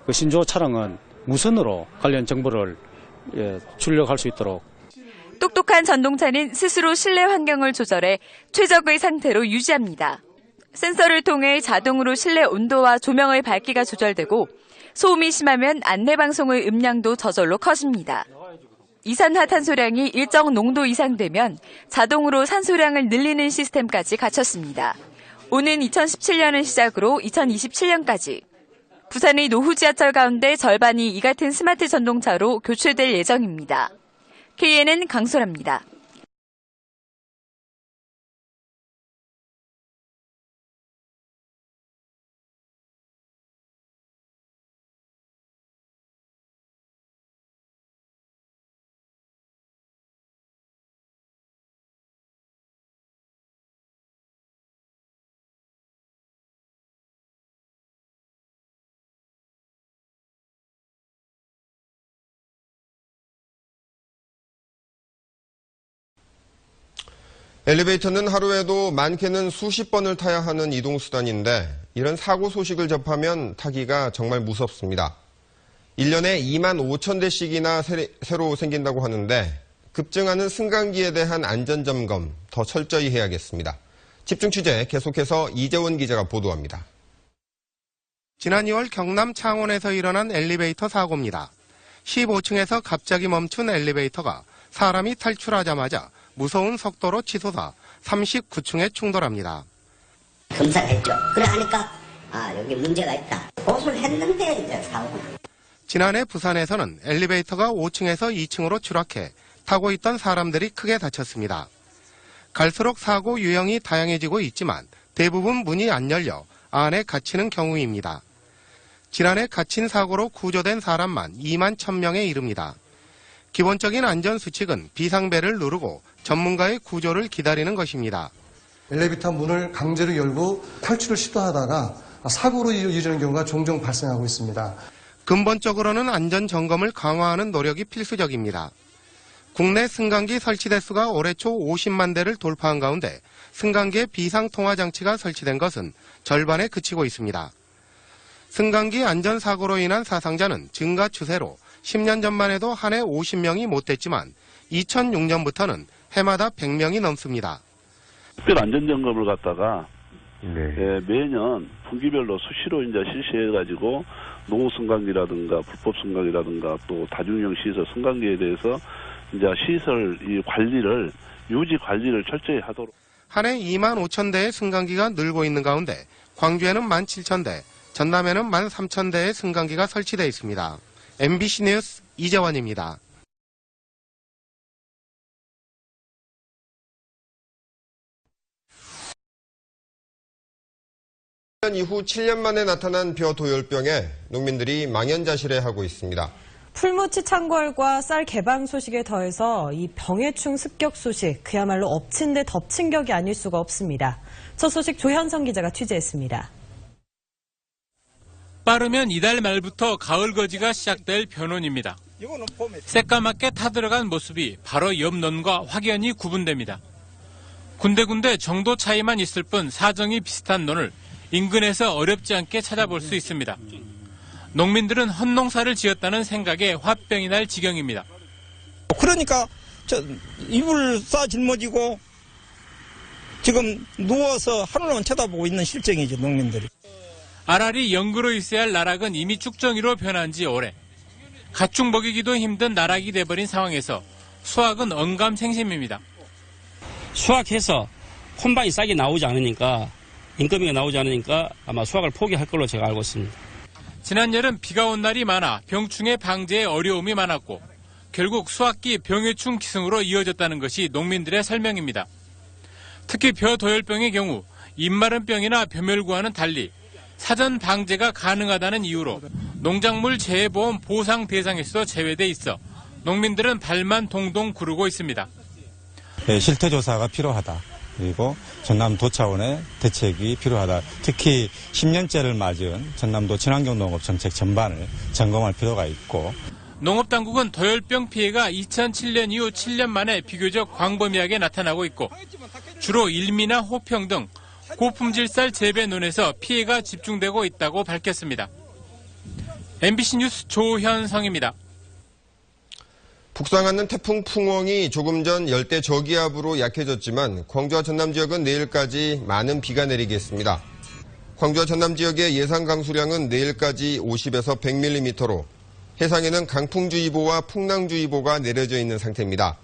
그 신조 차량은 무선으로 관련 정보를 출력할 수 있도록. 똑똑한 전동차는 스스로 실내 환경을 조절해 최적의 상태로 유지합니다. 센서를 통해 자동으로 실내 온도와 조명의 밝기가 조절되고 소음이 심하면 안내방송의 음량도 저절로 커집니다. 이산화탄소량이 일정 농도 이상 되면 자동으로 산소량을 늘리는 시스템까지 갖췄습니다. 오는 2017년을 시작으로 2027년까지 부산의 노후 지하철 가운데 절반이 이 같은 스마트 전동차로 교체될 예정입니다. KNN 강소라입니다. 엘리베이터는 하루에도 많게는 수십 번을 타야 하는 이동수단인데 이런 사고 소식을 접하면 타기가 정말 무섭습니다. 1년에 2만 5천 대씩이나 새로 생긴다고 하는데 급증하는 승강기에 대한 안전점검 더 철저히 해야겠습니다. 집중 취재 계속해서 이재원 기자가 보도합니다. 지난 2월 경남 창원에서 일어난 엘리베이터 사고입니다. 15층에서 갑자기 멈춘 엘리베이터가 사람이 탈출하자마자 무서운 속도로 치솟아 39층에 충돌합니다. 검사했죠. 그래 하니까 여기 문제가 있다. 고소를 했는데 이제 사고가. 지난해 부산에서는 엘리베이터가 5층에서 2층으로 추락해 타고 있던 사람들이 크게 다쳤습니다. 갈수록 사고 유형이 다양해지고 있지만 대부분 문이 안 열려 안에 갇히는 경우입니다. 지난해 갇힌 사고로 구조된 사람만 2만 1,000명에 이릅니다. 기본적인 안전수칙은 비상벨을 누르고 전문가의 구조를 기다리는 것입니다. 엘리베이터 문을 강제로 열고 탈출을 시도하다가 사고로 이어지는 경우가 종종 발생하고 있습니다. 근본적으로는 안전점검을 강화하는 노력이 필수적입니다. 국내 승강기 설치 대수가 올해 초 50만 대를 돌파한 가운데 승강기에 비상통화장치가 설치된 것은 절반에 그치고 있습니다. 승강기 안전사고로 인한 사상자는 증가 추세로 10년 전만 해도 한 해 50명이 못 됐지만 2006년부터는 해마다 100명이 넘습니다. 특별 안전점검을 갖다가 매년 분기별로 수시로 이제 실시해가지고 노후 승강기라든가 불법 승강기라든가 또 다중이용 시설 승강기에 대해서 이제 시설 이 관리를 유지 관리를 철저히 하도록. 한 해 2만 5천 대의 승강기가 늘고 있는 가운데 광주에는 1만 7천 대, 전남에는 1만 3천 대의 승강기가 설치되어 있습니다. MBC 뉴스 이재원입니다. 이후 7년 만에 나타난 벼도열병에 농민들이 망연자실해하고 있습니다. 풀무치 창궐과 쌀 개방 소식에 더해서 이 병해충 습격 소식, 그야말로 엎친 데 덮친 격이 아닐 수가 없습니다. 첫 소식 조현성 기자가 취재했습니다. 빠르면 이달 말부터 가을 거지가 시작될 변온입니다. 새까맣게 타들어간 모습이 바로 옆 논과 확연히 구분됩니다. 군데군데 정도 차이만 있을 뿐 사정이 비슷한 논을 인근에서 어렵지 않게 찾아볼 수 있습니다. 농민들은 헛농사를 지었다는 생각에 화병이 날 지경입니다. 그러니까 이불 싸 짊어지고 지금 누워서 하늘만 쳐다보고 있는 실정이죠, 농민들이. 알알이 연그러 있어야 할 나락은 이미 쭉정이로 변한 지 오래. 가축 먹이기도 힘든 나락이 돼버린 상황에서 수확은 언감생심입니다. 수확해서 혼방이 싹이 나오지 않으니까, 인건비가 나오지 않으니까 아마 수확을 포기할 걸로 제가 알고 있습니다. 지난 여름 비가 온 날이 많아 병충해 방제에 어려움이 많았고 결국 수확기 병해충 기승으로 이어졌다는 것이 농민들의 설명입니다. 특히 벼도열병의 경우 입마른병이나 벼멸구와는 달리 사전 방제가 가능하다는 이유로 농작물 재해보험 보상 대상에서 제외돼 있어 농민들은 발만 동동 구르고 있습니다. 실태조사가 필요하다. 그리고 전남도 차원의 대책이 필요하다. 특히 10년째를 맞은 전남도 친환경 농업 정책 전반을 점검할 필요가 있고. 농업당국은 도열병 피해가 2007년 이후 7년 만에 비교적 광범위하게 나타나고 있고 주로 일미나 호평 등 고품질 쌀 재배논에서 피해가 집중되고 있다고 밝혔습니다. MBC 뉴스 조현성입니다. 북상하는 태풍 풍엉이 조금 전 열대 저기압으로 약해졌지만 광주와 전남 지역은 내일까지 많은 비가 내리겠습니다. 광주와 전남 지역의 예상 강수량은 내일까지 50에서 100mm로 해상에는 강풍주의보와 풍랑주의보가 내려져 있는 상태입니다.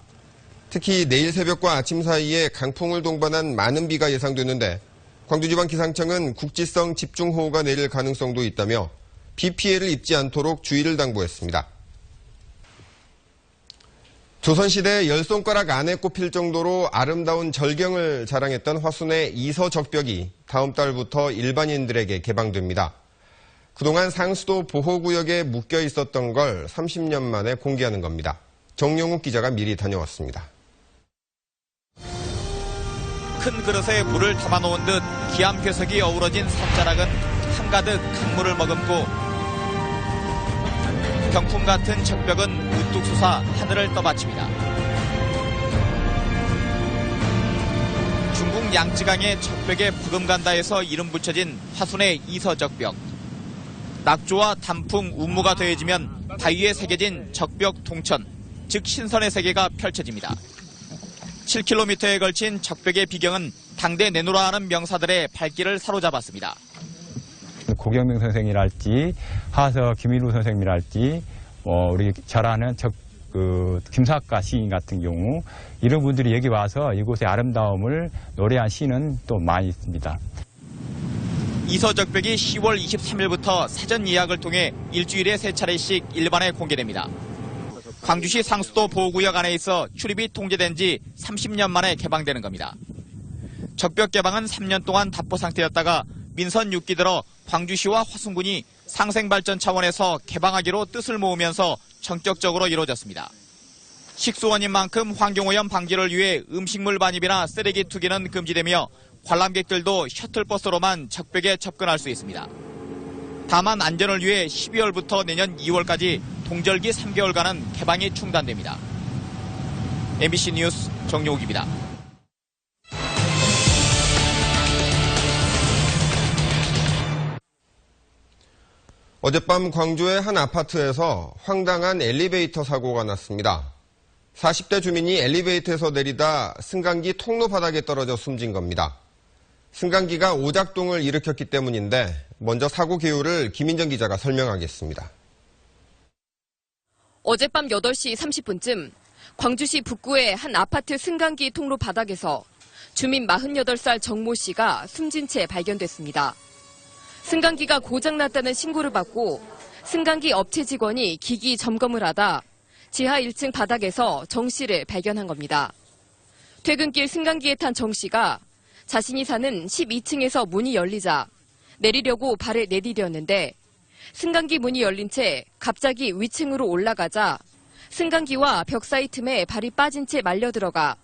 특히 내일 새벽과 아침 사이에 강풍을 동반한 많은 비가 예상되는데 광주지방기상청은 국지성 집중호우가 내릴 가능성도 있다며 비 피해를 입지 않도록 주의를 당부했습니다. 조선시대 10손가락 안에 꼽힐 정도로 아름다운 절경을 자랑했던 화순의 이서적벽이 다음 달부터 일반인들에게 개방됩니다. 그동안 상수도 보호구역에 묶여 있었던 걸 30년 만에 공개하는 겁니다. 정용욱 기자가 미리 다녀왔습니다. 큰 그릇에 물을 담아놓은 듯 기암괴석이 어우러진 산자락은 한가득 강물을 머금고 병풍 같은 적벽은 우뚝 솟아 하늘을 떠받칩니다. 양쯔강의 적벽에 부금간다에서 이름 붙여진 화순의 이서적벽. 낙조와 단풍, 운무가 더해지면 바위에 새겨진 적벽 동천, 즉 신선의 세계가 펼쳐집니다. 7km에 걸친 적벽의 비경은 당대 내노라 하는 명사들의 발길을 사로잡았습니다. 고경명 선생이랄지 하서 김일우 선생님이랄지 우리 잘 아는 김사과 시인 같은 경우 이런 분들이 여기 와서 이곳의 아름다움을 노래한 시는 또 많이 있습니다. 이서적벽이 10월 23일부터 사전 예약을 통해 일주일에 3차례씩 일반에 공개됩니다. 광주시 상수도 보호구역 안에 있어 출입이 통제된 지 30년 만에 개방되는 겁니다. 적벽 개방은 3년 동안 답보 상태였다가 민선 6기 들어 광주시와 화순군이 상생발전 차원에서 개방하기로 뜻을 모으면서 전격적으로 이루어졌습니다. 식수원인 만큼 환경오염 방지를 위해 음식물 반입이나 쓰레기 투기는 금지되며 관람객들도 셔틀버스로만 적벽에 접근할 수 있습니다. 다만 안전을 위해 12월부터 내년 2월까지 동절기 3개월간은 개방이 중단됩니다. MBC 뉴스 정용욱입니다. 어젯밤 광주의 한 아파트에서 황당한 엘리베이터 사고가 났습니다. 40대 주민이 엘리베이터에서 내리다 승강기 통로 바닥에 떨어져 숨진 겁니다. 승강기가 오작동을 일으켰기 때문인데 먼저 사고 개요를 김인정 기자가 설명하겠습니다. 어젯밤 8시 30분쯤 광주시 북구의 한 아파트 승강기 통로 바닥에서 주민 48살 정모 씨가 숨진 채 발견됐습니다. 승강기가 고장났다는 신고를 받고 승강기 업체 직원이 기기 점검을 하다 지하 1층 바닥에서 정 씨를 발견한 겁니다. 퇴근길 승강기에 탄 정 씨가 자신이 사는 12층에서 문이 열리자 내리려고 발을 내디뎠는데 승강기 문이 열린 채 갑자기 위층으로 올라가자 승강기와 벽 사이 틈에 발이 빠진 채 말려 들어가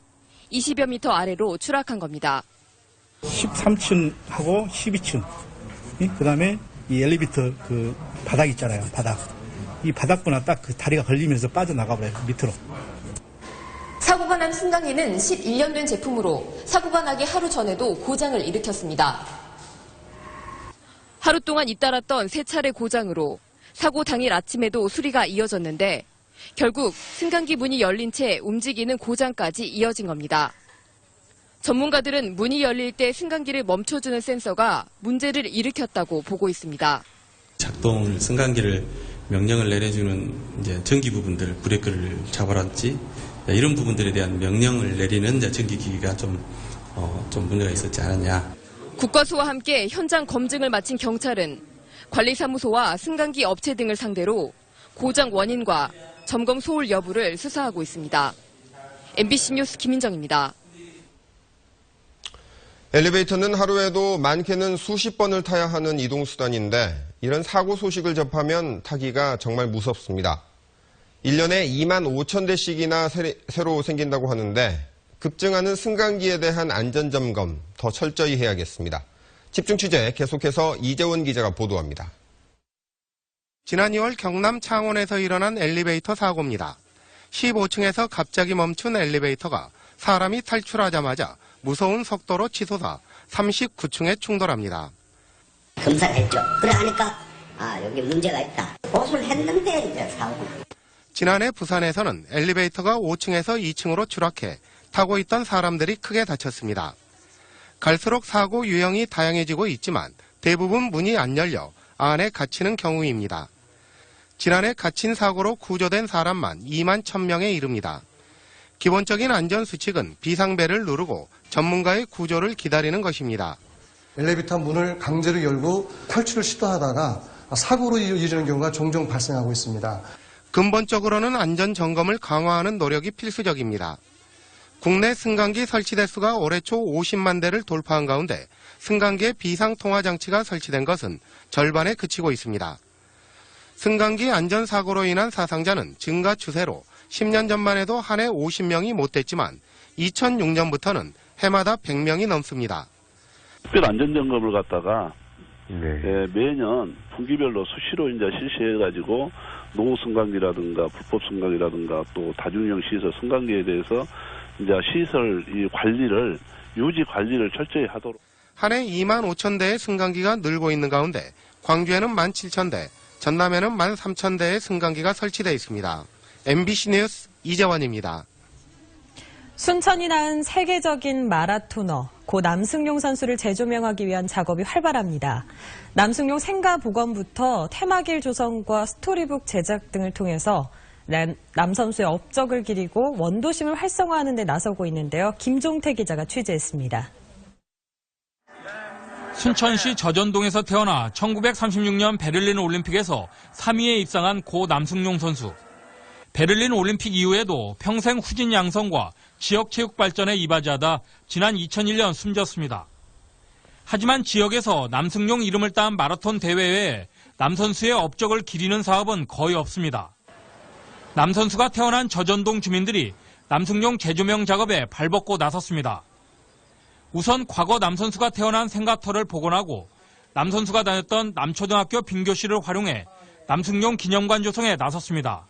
20여 미터 아래로 추락한 겁니다. 13층하고 12층, 그 다음에 이 엘리베이터 그 바닥 있잖아요, 바닥. 이 바닥부나 딱 그 다리가 걸리면서 빠져나가버려요, 밑으로. 사고가 난 승강기는 11년 된 제품으로 사고가 나기 하루 전에도 고장을 일으켰습니다. 하루 동안 잇따랐던 3차례 고장으로 사고 당일 아침에도 수리가 이어졌는데 결국 승강기 문이 열린 채 움직이는 고장까지 이어진 겁니다. 전문가들은 문이 열릴 때 승강기를 멈춰주는 센서가 문제를 일으켰다고 보고 있습니다. 작동을 승강기를 명령을 내려주는 이제 전기 부분들, 브레이크를 잡아라든지 이런 부분들에 대한 명령을 내리는 전기기기가 좀 문제가 있었지 않았냐. 국과수와 함께 현장 검증을 마친 경찰은 관리사무소와 승강기 업체 등을 상대로 고장 원인과 점검 소홀 여부를 수사하고 있습니다. MBC 뉴스 김인정입니다. 엘리베이터는 하루에도 많게는 수십 번을 타야 하는 이동수단인데 이런 사고 소식을 접하면 타기가 정말 무섭습니다. 1년에 2만 5천 대씩이나 새로 생긴다고 하는데 급증하는 승강기에 대한 안전점검 더 철저히 해야겠습니다. 집중 취재 계속해서 이재원 기자가 보도합니다. 지난 2월 경남 창원에서 일어난 엘리베이터 사고입니다. 15층에서 갑자기 멈춘 엘리베이터가 사람이 탈출하자마자 무서운 속도로 치솟아 39층에 충돌합니다. 검사를 했죠. 그래 하니까 여기 문제가 있다. 보수를 했는데 이제 사고. 지난해 부산에서는 엘리베이터가 5층에서 2층으로 추락해 타고 있던 사람들이 크게 다쳤습니다. 갈수록 사고 유형이 다양해지고 있지만 대부분 문이 안 열려 안에 갇히는 경우입니다. 지난해 갇힌 사고로 구조된 사람만 2만 1,000명에 이릅니다. 기본적인 안전수칙은 비상벨을 누르고 전문가의 구조를 기다리는 것입니다. 엘리베이터 문을 강제로 열고 탈출을 시도하다가 사고로 이어지는 경우가 종종 발생하고 있습니다. 근본적으로는 안전점검을 강화하는 노력이 필수적입니다. 국내 승강기 설치 대수가 올해 초 50만 대를 돌파한 가운데 승강기에 비상통화장치가 설치된 것은 절반에 그치고 있습니다. 승강기 안전사고로 인한 사상자는 증가 추세로 10년 전만 해도 한 해 50명이 못 됐지만 2006년부터는 해마다 100명이 넘습니다. 특별 안전점검을 갖다가 매년 분기별로 수시로 이제 실시해가지고 노후 승강기라든가 불법 승강기라든가 또 다중이용 시설 승강기에 대해서 이제 시설 이 관리를 유지 관리를 철저히 하도록. 한 해 2만 5천 대의 승강기가 늘고 있는 가운데 광주에는 1만 7천 대, 전남에는 1만 3천 대의 승강기가 설치되어 있습니다. MBC 뉴스 이재원입니다. 순천이 낳은 세계적인 마라토너 고 남승용 선수를 재조명하기 위한 작업이 활발합니다. 남승용 생가 복원부터 테마길 조성과 스토리북 제작 등을 통해서 남 선수의 업적을 기리고 원도심을 활성화하는 데 나서고 있는데요. 김종태 기자가 취재했습니다. 순천시 저전동에서 태어나 1936년 베를린 올림픽에서 3위에 입상한 고 남승용 선수. 베를린 올림픽 이후에도 평생 후진 양성과 지역 체육 발전에 이바지하다 지난 2001년 숨졌습니다. 하지만 지역에서 남승용 이름을 딴 마라톤 대회 외에 남 선수의 업적을 기리는 사업은 거의 없습니다. 남 선수가 태어난 저전동 주민들이 남승용 재조명 작업에 발벗고 나섰습니다. 우선 과거 남 선수가 태어난 생가터를 복원하고 남 선수가 다녔던 남초등학교 빙교실을 활용해 남승용 기념관 조성에 나섰습니다.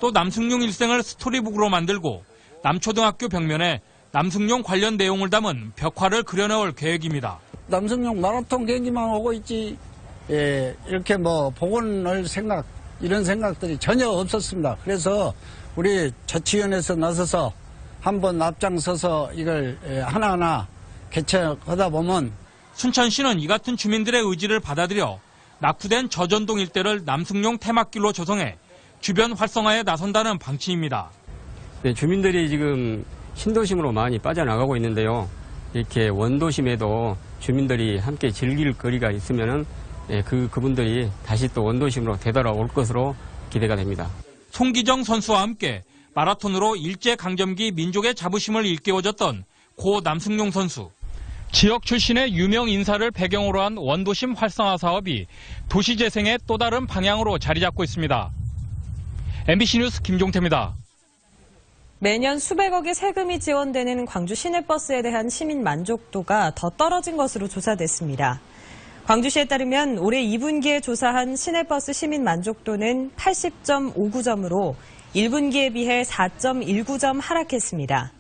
또 남승용 일생을 스토리북으로 만들고 남초등학교 벽면에 남승용 관련 내용을 담은 벽화를 그려넣을 계획입니다. 남승용 마라톤 경기만 오고 있지 이렇게 복원을 이런 생각들이 전혀 없었습니다. 그래서 우리 자치위원회에서 나서서 한번 앞장서서 이걸 하나하나 개척하다 보면 순천시는 이 같은 주민들의 의지를 받아들여 낙후된 저전동 일대를 남승용 테마길로 조성해 주변 활성화에 나선다는 방침입니다. 네, 주민들이 지금 신도심으로 많이 빠져나가고 있는데요. 이렇게 원도심에도 주민들이 함께 즐길 거리가 있으면은 그분들이 다시 또 원도심으로 되돌아올 것으로 기대가 됩니다. 송기정 선수와 함께 마라톤으로 일제강점기 민족의 자부심을 일깨워줬던 고 남승용 선수. 지역 출신의 유명 인사를 배경으로 한 원도심 활성화 사업이 도시재생의 또 다른 방향으로 자리 잡고 있습니다. MBC 뉴스 김종태입니다. 매년 수백억의 세금이 지원되는 광주 시내버스에 대한 시민 만족도가 더 떨어진 것으로 조사됐습니다. 광주시에 따르면 올해 2분기에 조사한 시내버스 시민 만족도는 80.59점으로 1분기에 비해 4.19점 하락했습니다.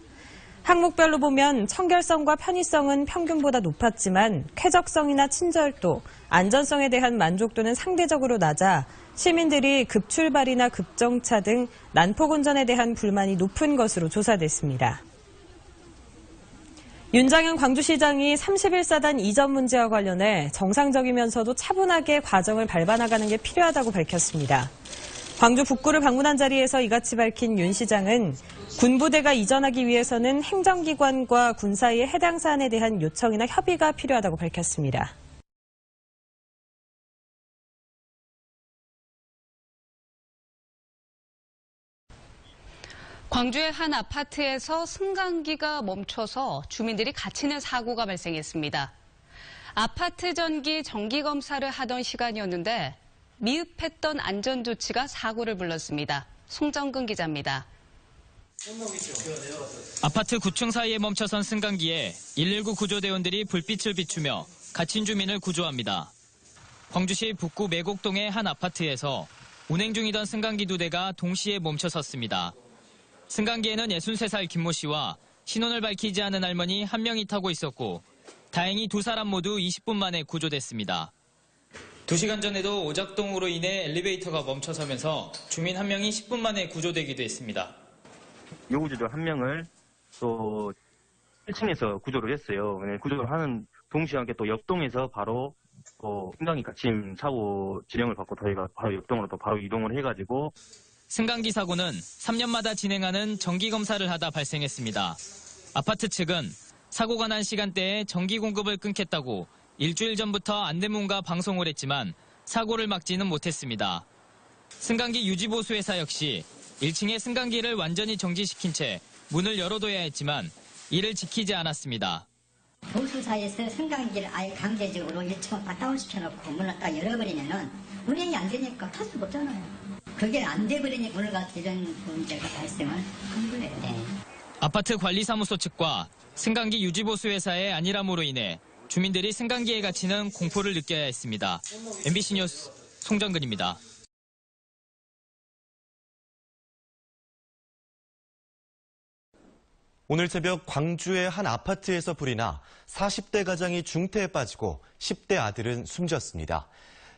항목별로 보면 청결성과 편의성은 평균보다 높았지만 쾌적성이나 친절도, 안전성에 대한 만족도는 상대적으로 낮아 시민들이 급출발이나 급정차 등 난폭운전에 대한 불만이 높은 것으로 조사됐습니다. 윤장현 광주시장이 31사단 이전 문제와 관련해 정상적이면서도 차분하게 과정을 밟아나가는 게 필요하다고 밝혔습니다. 광주 북구를 방문한 자리에서 이같이 밝힌 윤 시장은 군부대가 이전하기 위해서는 행정기관과 군 사이의 해당 사안에 대한 요청이나 협의가 필요하다고 밝혔습니다. 광주의 한 아파트에서 승강기가 멈춰서 주민들이 갇히는 사고가 발생했습니다. 아파트 전기 정기검사를 하던 시간이었는데 미흡했던 안전조치가 사고를 불렀습니다. 송정근 기자입니다. 아파트 9층 사이에 멈춰선 승강기에 119 구조대원들이 불빛을 비추며 갇힌 주민을 구조합니다. 광주시 북구 매곡동의 한 아파트에서 운행 중이던 승강기 2대가 동시에 멈춰섰습니다. 승강기에는 63살 김모 씨와 신원을 밝히지 않은 할머니 1명이 타고 있었고 다행히 2사람 모두 20분 만에 구조됐습니다. 2시간 전에도 오작동으로 인해 엘리베이터가 멈춰서면서 주민 1명이 10분 만에 구조되기도 했습니다. 요구조도 1명을 또 1층에서 구조를 했어요. 구조를 하는 동시에 함께 또 옆동에서 바로 승강기 갇힘 사고 진행을 받고 저희가 바로 옆동으로 또 바로 이동을 해가지고 승강기 사고는 3년마다 진행하는 정기검사를 하다 발생했습니다. 아파트 측은 사고가 난 시간대에 전기 공급을 끊겠다고 일주일 전부터 안내문과 방송을 했지만 사고를 막지는 못했습니다. 승강기 유지보수회사 역시 1층의 승강기를 완전히 정지시킨 채 문을 열어둬야 했지만 이를 지키지 않았습니다. 보수사에서 승강기를 아예 강제적으로 1층을 다운시켜놓고 문을 딱 열어버리면은 운행이 안 되니까 탈 수가 없잖아요. 그게 안 돼버리니 오늘 같은 이런 문제가 발생을 한 거예요. 네. 아파트 관리사무소 측과 승강기 유지보수회사의 안일함으로 인해 주민들이 승강기에 갇히는 공포를 느껴야 했습니다. MBC 뉴스 송정근입니다. 오늘 새벽 광주의 한 아파트에서 불이 나 40대 가장이 중태에 빠지고 10대 아들은 숨졌습니다.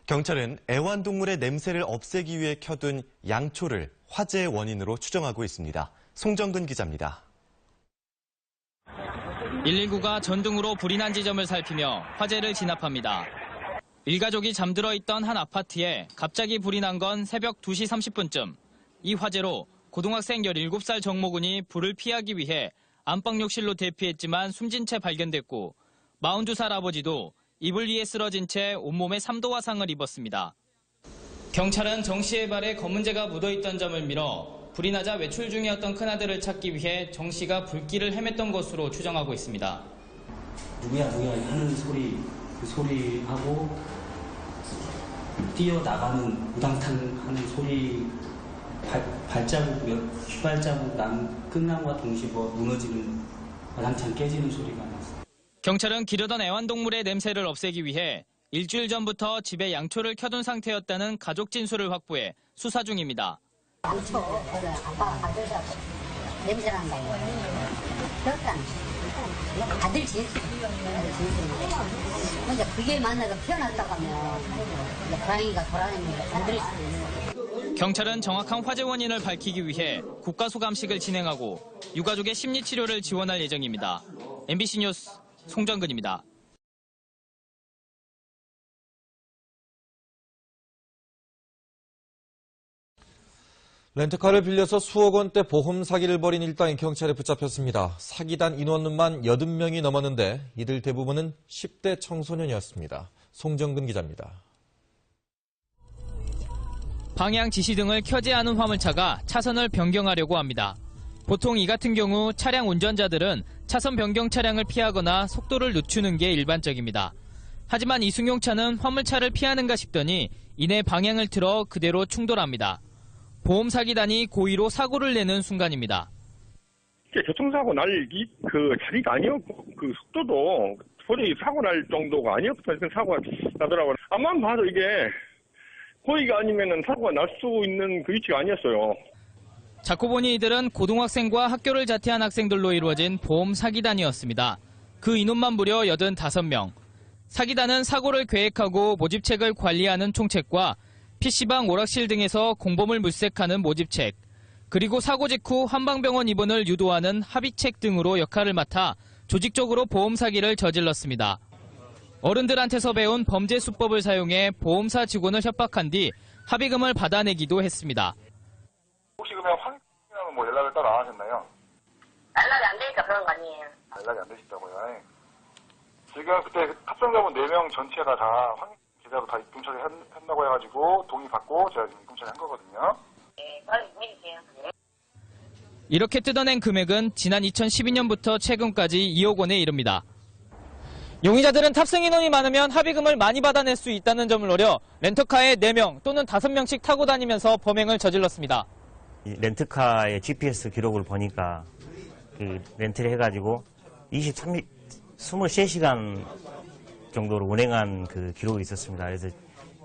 경찰은 애완동물의 냄새를 없애기 위해 켜둔 양초를 화재의 원인으로 추정하고 있습니다. 송정근 기자입니다. 119가 전등으로 불이 난 지점을 살피며 화재를 진압합니다. 일가족이 잠들어 있던 한 아파트에 갑자기 불이 난 건 새벽 2시 30분쯤. 이 화재로 고등학생 17살 정모군이 불을 피하기 위해 안방욕실로 대피했지만 숨진 채 발견됐고 42살 아버지도 이불 위에 쓰러진 채 온몸에 3도 화상을 입었습니다. 경찰은 정 씨의 발에 검은재가 묻어있던 점을 밀어 불이 나자 외출 중이었던 큰아들을 찾기 위해 정 씨가 불길을 헤맸던 것으로 추정하고 있습니다. 누구야 하는 소리, 그 소리하고 뛰어나가는 우당탕 하는 소리, 발자국, 휘발자국 끝남과 동시에 무너지는 와장창 깨지는 소리가 났어요. 경찰은 기르던 애완동물의 냄새를 없애기 위해 일주일 전부터 집에 양초를 켜둔 상태였다는 가족 진술을 확보해 수사 중입니다. 양초, 아빠가 가져서 냄새 난다고. 그러니까 아들 진술인데 근데 그게 만나서 피어났다고 하면 고양이가 돌아다니면서 건드릴 수도 있는. 경찰은 정확한 화재 원인을 밝히기 위해 국가소감식을 진행하고 유가족의 심리치료를 지원할 예정입니다. MBC 뉴스 송정근입니다. 렌트카를 빌려서 수억 원대 보험 사기를 벌인 일당이 경찰에 붙잡혔습니다. 사기단 인원만 80명이 넘었는데 이들 대부분은 10대 청소년이었습니다. 송정근 기자입니다. 방향 지시 등을 켜지 않은 화물차가 차선을 변경하려고 합니다. 보통 이 같은 경우 차량 운전자들은 차선 변경 차량을 피하거나 속도를 늦추는 게 일반적입니다. 하지만 이승용차는 화물차를 피하는가 싶더니 이내 방향을 틀어 그대로 충돌합니다. 보험 사기단이 고의로 사고를 내는 순간입니다. 교통사고 날 그 자리가 아니었고 그 속도도 소리 사고 날 정도가 아니었던 사고가 나더라고요. 앞만 봐도 이게 고의가 아니면은 사고가 날 수 있는 그 위치가 아니었어요. 자고 보니 이들은 고등학생과 학교를 자퇴한 학생들로 이루어진 보험 사기단이었습니다. 그 인원만 무려 85명. 사기단은 사고를 계획하고 모집책을 관리하는 총책과 PC방, 오락실 등에서 공범을 물색하는 모집책, 그리고 사고 직후 한방병원 입원을 유도하는 합의책 등으로 역할을 맡아 조직적으로 보험 사기를 저질렀습니다. 어른들한테서 배운 범죄 수법을 사용해 보험사 직원을 협박한 뒤 합의금을 받아내기도 했습니다. 혹시 그러면 황씨랑 뭐 연락을 따로 안 하셨나요? 연락이 안 되니까 그런 거 아니에요. 연락이 안 되시다고요? 지금 그때 탑승자분 4명 전체가 다 황 계좌로 다 입금 처리한다고 해가지고 동의받고 제가 지금 입금 처리한 거거든요. 네, 빨리 믿으세요. 네. 이렇게 뜯어낸 금액은 지난 2012년부터 최근까지 2억 원에 이릅니다. 용의자들은 탑승 인원이 많으면 합의금을 많이 받아낼 수 있다는 점을 노려 렌터카에 4명 또는 5명씩 타고 다니면서 범행을 저질렀습니다. 렌트카의 GPS 기록을 보니까 그 렌트를 해가지고 23시간 정도로 운행한 그 기록이 있었습니다. 그래서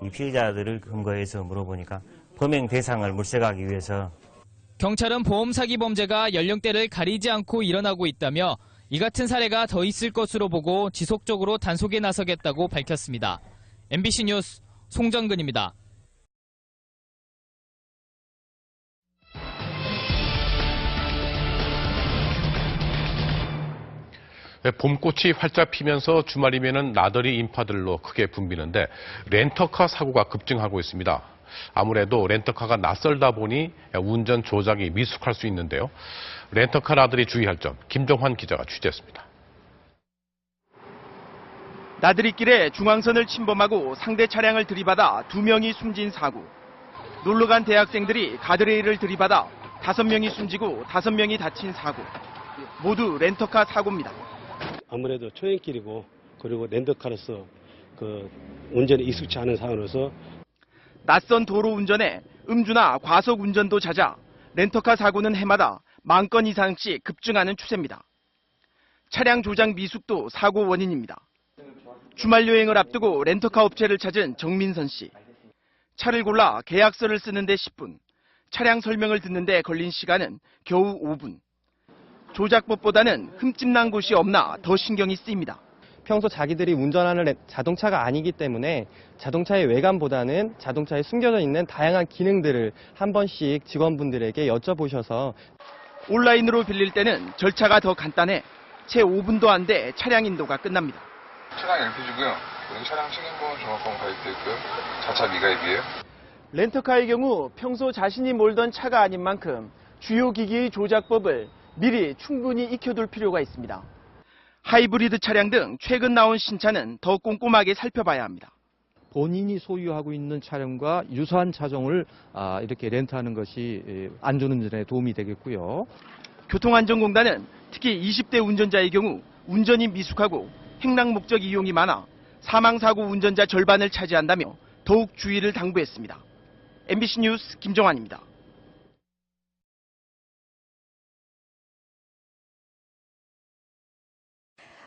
이 피해자들을 근거해서 물어보니까 범행 대상을 물색하기 위해서 경찰은 보험 사기 범죄가 연령대를 가리지 않고 일어나고 있다며 이 같은 사례가 더 있을 것으로 보고 지속적으로 단속에 나서겠다고 밝혔습니다. MBC 뉴스 송정근입니다. 봄꽃이 활짝 피면서 주말이면은 나들이 인파들로 크게 붐비는데 렌터카 사고가 급증하고 있습니다. 아무래도 렌터카가 낯설다 보니 운전 조작이 미숙할 수 있는데요. 렌터카 나들이 주의할 점 김정환 기자가 취재했습니다. 나들이길에 중앙선을 침범하고 상대 차량을 들이받아 2명이 숨진 사고. 놀러간 대학생들이 가드레일을 들이받아 5명이 숨지고 5명이 다친 사고. 모두 렌터카 사고입니다. 아무래도 초행길이고 그리고 렌터카로서 그 운전에 익숙치 않은 상황으로서 낯선 도로 운전에 음주나 과속 운전도 잦아 렌터카 사고는 해마다 10,000건 이상씩 급증하는 추세입니다. 차량 조작 미숙도 사고 원인입니다. 주말 여행을 앞두고 렌터카 업체를 찾은 정민선 씨. 차를 골라 계약서를 쓰는데 10분, 차량 설명을 듣는데 걸린 시간은 겨우 5분. 조작법보다는 흠집난 곳이 없나 더 신경이 쓰입니다. 평소 자기들이 운전하는 자동차가 아니기 때문에 자동차의 외관보다는 자동차에 숨겨져 있는 다양한 기능들을 한 번씩 직원분들에게 여쭤보셔서 온라인으로 빌릴 때는 절차가 더 간단해 채 5분도 안 돼 차량 인도가 끝납니다. 차량 LPG고요. 차량 책임보험 종합보험 가입되어 있고요. 자차 미가입이에요. 렌터카의 경우 평소 자신이 몰던 차가 아닌 만큼 주요 기기의 조작법을 미리 충분히 익혀둘 필요가 있습니다. 하이브리드 차량 등 최근 나온 신차는 더 꼼꼼하게 살펴봐야 합니다. 본인이 소유하고 있는 차량과 유사한 차종을 이렇게 렌트하는 것이 안전운전에 도움이 되겠고요. 교통안전공단은 특히 20대 운전자의 경우 운전이 미숙하고 행락 목적 이용이 많아 사망사고 운전자 절반을 차지한다며 더욱 주의를 당부했습니다. MBC 뉴스 김정환입니다.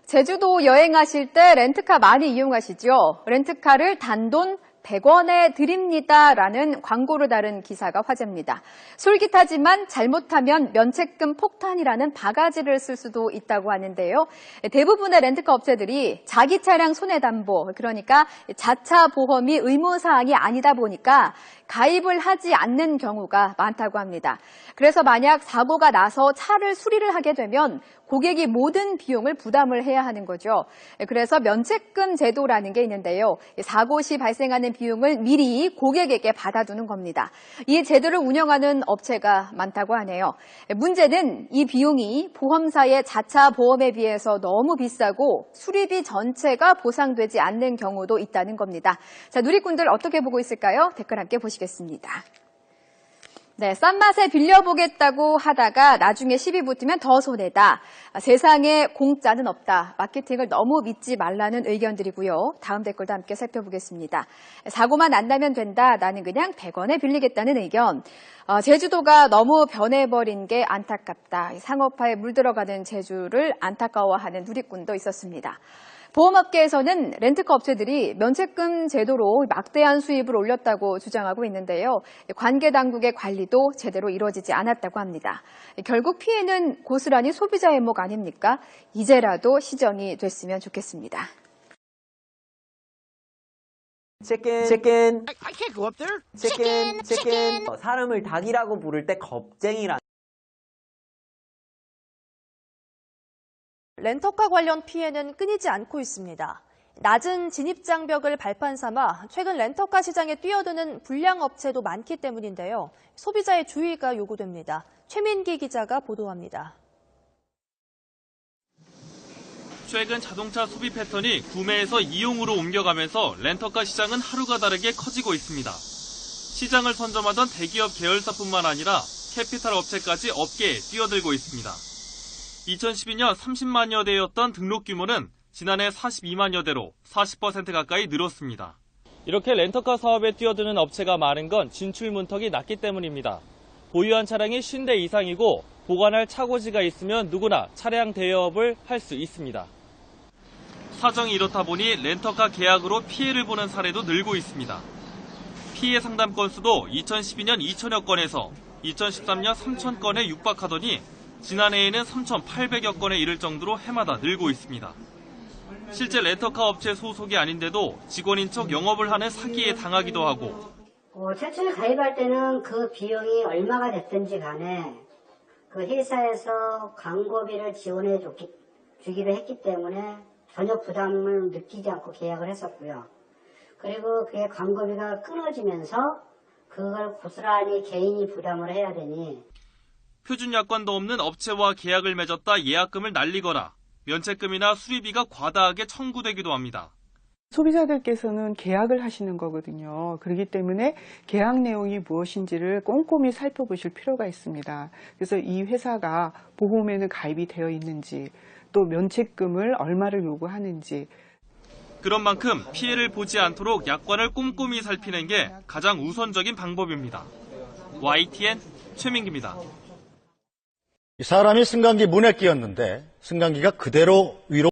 제주도 여행하실 때 렌트카 많이 이용하시죠? 렌트카를 단돈 100원에 드립니다라는 광고를 다룬 기사가 화제입니다. 솔깃하지만 잘못하면 면책금 폭탄이라는 바가지를 쓸 수도 있다고 하는데요. 대부분의 렌트카 업체들이 자기 차량 손해담보, 그러니까 자차 보험이 의무사항이 아니다 보니까 가입을 하지 않는 경우가 많다고 합니다. 그래서 만약 사고가 나서 차를 수리를 하게 되면 고객이 모든 비용을 부담을 해야 하는 거죠. 그래서 면책금 제도라는 게 있는데요. 사고 시 발생하는 비용을 미리 고객에게 받아두는 겁니다. 이 제도를 운영하는 업체가 많다고 하네요. 문제는 이 비용이 보험사의 자차 보험에 비해서 너무 비싸고 수리비 전체가 보상되지 않는 경우도 있다는 겁니다. 자, 누리꾼들 어떻게 보고 있을까요? 댓글 함께 보시겠습니다. 네, 싼 맛에 빌려보겠다고 하다가 나중에 시비 붙으면 더 손해다. 세상에 공짜는 없다. 마케팅을 너무 믿지 말라는 의견들이고요. 다음 댓글도 함께 살펴보겠습니다. 사고만 안 나면 된다. 나는 그냥 100원에 빌리겠다는 의견. 제주도가 너무 변해버린 게 안타깝다. 상업화에 물들어가는 제주를 안타까워하는 누리꾼도 있었습니다. 보험업계에서는 렌트카 업체들이 면책금 제도로 막대한 수입을 올렸다고 주장하고 있는데요. 관계 당국의 관리도 제대로 이루어지지 않았다고 합니다. 결국 피해는 고스란히 소비자의 목 아닙니까? 이제라도 시정이 됐으면 좋겠습니다. 치킨. I can't go up there. 치킨. 사람을 닭이라고 부를 때 겁쟁이라. 렌터카 관련 피해는 끊이지 않고 있습니다. 낮은 진입장벽을 발판 삼아 최근 렌터카 시장에 뛰어드는 불량 업체도 많기 때문인데요. 소비자의 주의가 요구됩니다. 최민기 기자가 보도합니다. 최근 자동차 소비 패턴이 구매에서 이용으로 옮겨가면서 렌터카 시장은 하루가 다르게 커지고 있습니다. 시장을 선점하던 대기업 계열사뿐만 아니라 캐피탈 업체까지 업계에 뛰어들고 있습니다. 2012년 30만여 대였던 등록 규모는 지난해 42만여 대로 40% 가까이 늘었습니다. 이렇게 렌터카 사업에 뛰어드는 업체가 많은 건 진출 문턱이 낮기 때문입니다. 보유한 차량이 50대 이상이고 보관할 차고지가 있으면 누구나 차량 대여업을 할 수 있습니다. 사정이 이렇다 보니 렌터카 계약으로 피해를 보는 사례도 늘고 있습니다. 피해 상담 건수도 2012년 2천여 건에서 2013년 3천 건에 육박하더니 지난해에는 3,800여 건에 이를 정도로 해마다 늘고 있습니다. 실제 렌터카 업체 소속이 아닌데도 직원인 척 영업을 하는 사기에 당하기도 하고 최초에 가입할 때는 그 비용이 얼마가 됐든지 간에 그 회사에서 광고비를 지원해 주기로 했기 때문에 전혀 부담을 느끼지 않고 계약을 했었고요. 그리고 그게 광고비가 끊어지면서 그걸 고스란히 개인이 부담을 해야 되니 표준 약관도 없는 업체와 계약을 맺었다 예약금을 날리거나 면책금이나 수리비가 과다하게 청구되기도 합니다. 소비자들께서는 계약을 하시는 거거든요. 그렇기 때문에 계약 내용이 무엇인지를 꼼꼼히 살펴보실 필요가 있습니다. 그래서 이 회사가 보험에는 가입이 되어 있는지, 또 면책금을 얼마를 요구하는지. 그런 만큼 피해를 보지 않도록 약관을 꼼꼼히 살피는 게 가장 우선적인 방법입니다. YTN 최민기입니다. 사람이 승강기 문에 끼었는데 승강기가 그대로 위로